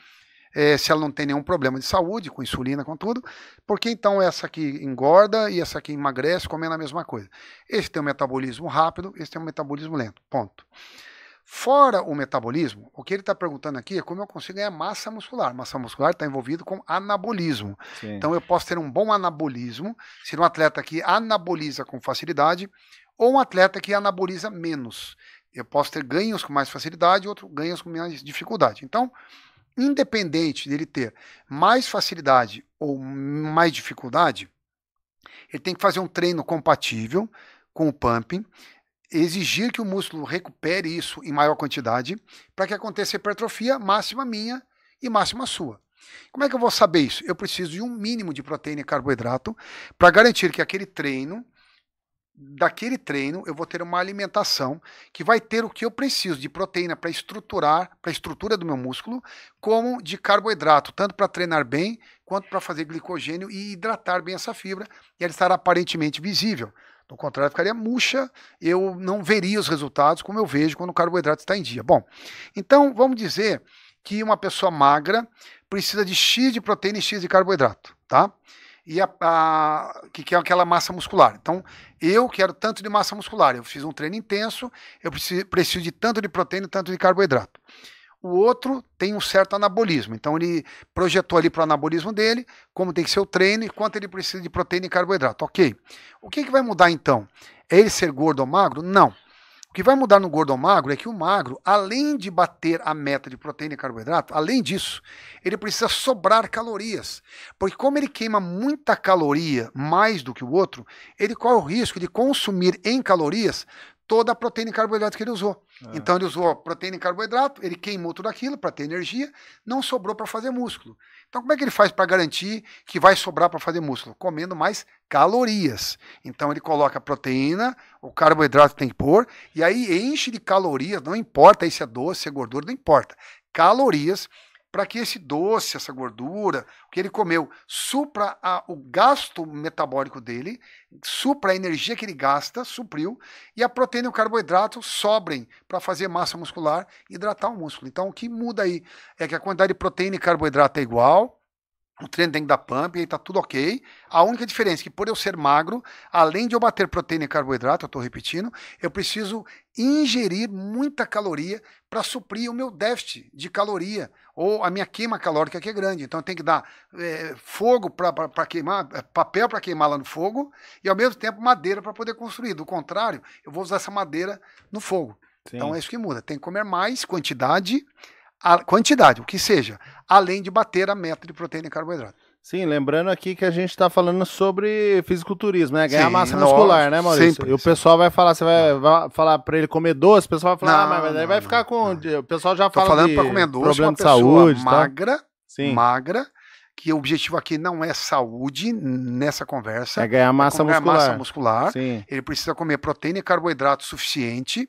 se ela não tem nenhum problema de saúde, com insulina, com tudo. Porque então essa aqui engorda e essa aqui emagrece comendo a mesma coisa. Esse tem um metabolismo rápido, esse tem um metabolismo lento, ponto. Fora o metabolismo, o que ele está perguntando aqui é como eu consigo ganhar massa muscular. Massa muscular está envolvido com anabolismo. Sim. Então eu posso ter um bom anabolismo, ser um atleta que anaboliza com facilidade, ou um atleta que anaboliza menos. Eu posso ter ganhos com mais facilidade, outro ganhos com mais dificuldade. Então, independente dele ter mais facilidade ou mais dificuldade, ele tem que fazer um treino compatível com o pumping, exigir que o músculo recupere isso em maior quantidade para que aconteça hipertrofia máxima minha e máxima sua. Como é que eu vou saber isso? Eu preciso de um mínimo de proteína e carboidrato para garantir que daquele treino eu vou ter uma alimentação que vai ter o que eu preciso de proteína para estruturar, para a estrutura do meu músculo, como de carboidrato, tanto para treinar bem quanto para fazer glicogênio e hidratar bem essa fibra, e ela estará aparentemente visível. Do contrário, ficaria murcha, eu não veria os resultados como eu vejo quando o carboidrato está em dia. Bom, então vamos dizer que uma pessoa magra precisa de X de proteína e X de carboidrato, tá? E que é aquela massa muscular. Então, eu quero tanto de massa muscular, eu fiz um treino intenso, eu preciso de tanto de proteína e tanto de carboidrato. O outro tem um certo anabolismo, então ele projetou ali para o anabolismo dele, como tem que ser o treino e quanto ele precisa de proteína e carboidrato. Ok. O que vai mudar então? É ele ser gordo ou magro? Não. O que vai mudar no gordo ou magro é que o magro, além de bater a meta de proteína e carboidrato, além disso, ele precisa sobrar calorias. Porque como ele queima muita caloria mais do que o outro, ele corre o risco de consumir em calorias toda a proteína e carboidrato que ele usou. Então ele usou proteína e carboidrato, ele queimou tudo aquilo para ter energia, não sobrou para fazer músculo. Então como é que ele faz para garantir que vai sobrar para fazer músculo? Comendo mais calorias. Então ele coloca a proteína, o carboidrato tem que pôr, e aí enche de calorias, não importa aí se é doce, se é gordura, não importa. Calorias para que esse doce, essa gordura, o que ele comeu, supra o gasto metabólico dele, supra a energia que ele gasta, supriu, e a proteína e o carboidrato sobrem para fazer massa muscular e hidratar o músculo. Então o que muda aí é que a quantidade de proteína e carboidrato é igual, o treino tem que dar pump, e aí tá tudo ok. A única diferença é que por eu ser magro, além de eu bater proteína e carboidrato, eu estou repetindo, eu preciso ingerir muita caloria para suprir o meu déficit de caloria, ou a minha queima calórica que é grande. Então eu tenho que dar fogo para queimar, papel para queimar lá no fogo, e ao mesmo tempo madeira para poder construir. Do contrário, eu vou usar essa madeira no fogo. Sim. Então é isso que muda. Tem que comer mais quantidade, o que seja, além de bater a meta de proteína e carboidrato. Sim, lembrando aqui que a gente está falando sobre fisiculturismo, né? Ganhar massa muscular, né, Maurício? Sempre, e o pessoal vai falar, você vai falar para ele comer doce, o pessoal vai falar, mas daí vai ficar com... O pessoal já fala falando para comer doce, problema de saúde, magra, que o objetivo aqui não é saúde nessa conversa. É ganhar massa muscular. Sim. Ele precisa comer proteína e carboidrato suficiente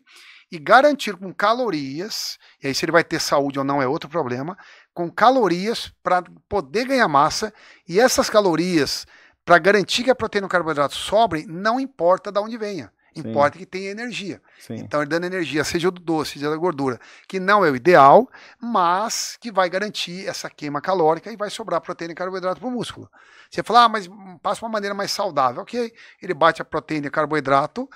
e garantir com calorias, e aí se ele vai ter saúde ou não é outro problema, com calorias para poder ganhar massa, e essas calorias, para garantir que a proteína e o carboidrato sobrem, não importa de onde venha, importa que tenha energia. Sim. Então ele dando energia, seja do doce, seja da gordura, que não é o ideal, mas que vai garantir essa queima calórica e vai sobrar proteína e carboidrato para o músculo. Você fala, mas passa uma maneira mais saudável. Ok, ele bate a proteína e carboidrato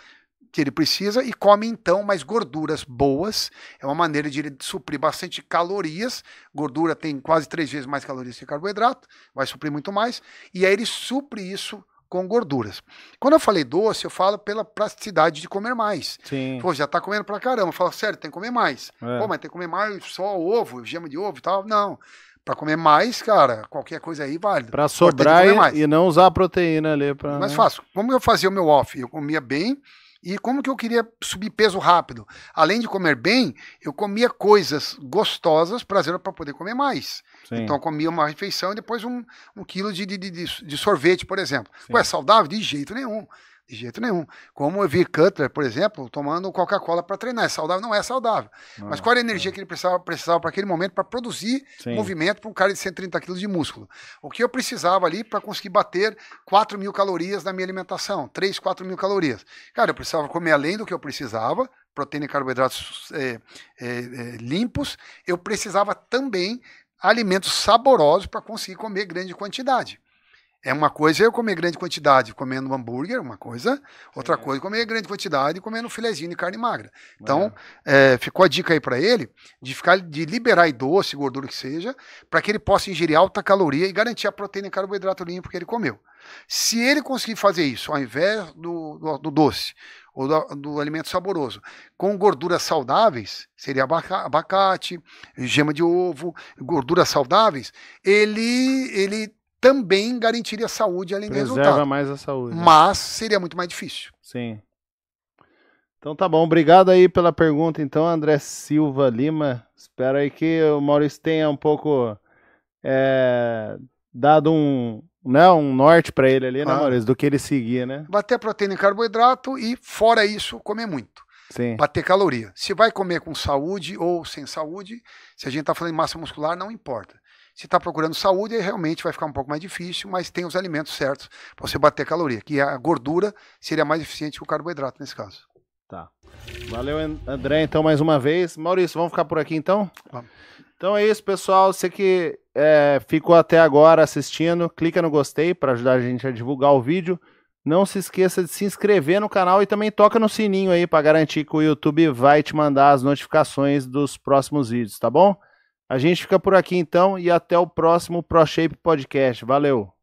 que ele precisa e come então mais gorduras boas. É uma maneira de ele suprir bastante calorias. Gordura tem quase 3 vezes mais calorias que carboidrato, vai suprir muito mais, e aí ele supre isso com gorduras. Quando eu falei doce, eu falo pela praticidade de comer mais. Sim. Pô, já tá comendo pra caramba. Eu falo, sério, tem que comer mais. Pô, mas tem que comer mais só ovo, gema de ovo e tal. Não. Para comer mais, cara, qualquer coisa aí vale. Para sobrar e não usar a proteína ali. Mais fácil. Como eu fazia o meu off? Eu comia bem. E como que eu queria subir peso rápido? Além de comer bem, eu comia coisas gostosas, prazerosas, para poder comer mais. Sim. Então eu comia uma refeição e depois um quilo de sorvete, por exemplo. Ué, é saudável? De jeito nenhum. De jeito nenhum. Como eu vi Cutler, por exemplo, tomando Coca-Cola para treinar. É saudável? Não é saudável. Mas qual era a energia que ele precisava para aquele momento para produzir movimento para um cara de 130 quilos de músculo? O que eu precisava ali para conseguir bater 4.000 calorias na minha alimentação? 3, 4.000 calorias. Cara, eu precisava comer além do que eu precisava, proteína e carboidratos limpos. Eu precisava também alimentos saborosos para conseguir comer grande quantidade. É uma coisa eu comer grande quantidade comendo hambúrguer, uma coisa. Outra coisa comer grande quantidade comendo filezinho de carne magra. Então, ficou a dica aí para ele de liberar doce, gordura que seja, para que ele possa ingerir alta caloria e garantir a proteína e carboidrato limpo que ele comeu. Se ele conseguir fazer isso, ao invés do doce ou do alimento saboroso, com gorduras saudáveis, seria abacate, gema de ovo, gorduras saudáveis, ele também garantiria saúde além do resultado. Preserva mais a saúde. Mas seria muito mais difícil. Sim. Então tá bom. Obrigado aí pela pergunta, então, André Silva Lima. Espero aí que o Maurício tenha um pouco dado um norte para ele ali, né, Maurício? Do que ele seguir, né? Bater proteína e carboidrato e, fora isso, comer muito. Sim. Bater caloria. Se vai comer com saúde ou sem saúde, se a gente tá falando de massa muscular, não importa. Se está procurando saúde, aí realmente vai ficar um pouco mais difícil, mas tem os alimentos certos para você bater caloria, que a gordura seria mais eficiente que o carboidrato nesse caso. Tá. Valeu, André, então, mais uma vez. Maurício, vamos ficar por aqui, então? Vamos. Então é isso, pessoal. Você que ficou até agora assistindo, clica no gostei para ajudar a gente a divulgar o vídeo. Não se esqueça de se inscrever no canal e também toca no sininho aí para garantir que o YouTube vai te mandar as notificações dos próximos vídeos, tá bom? A gente fica por aqui então e até o próximo ProShape Podcast. Valeu!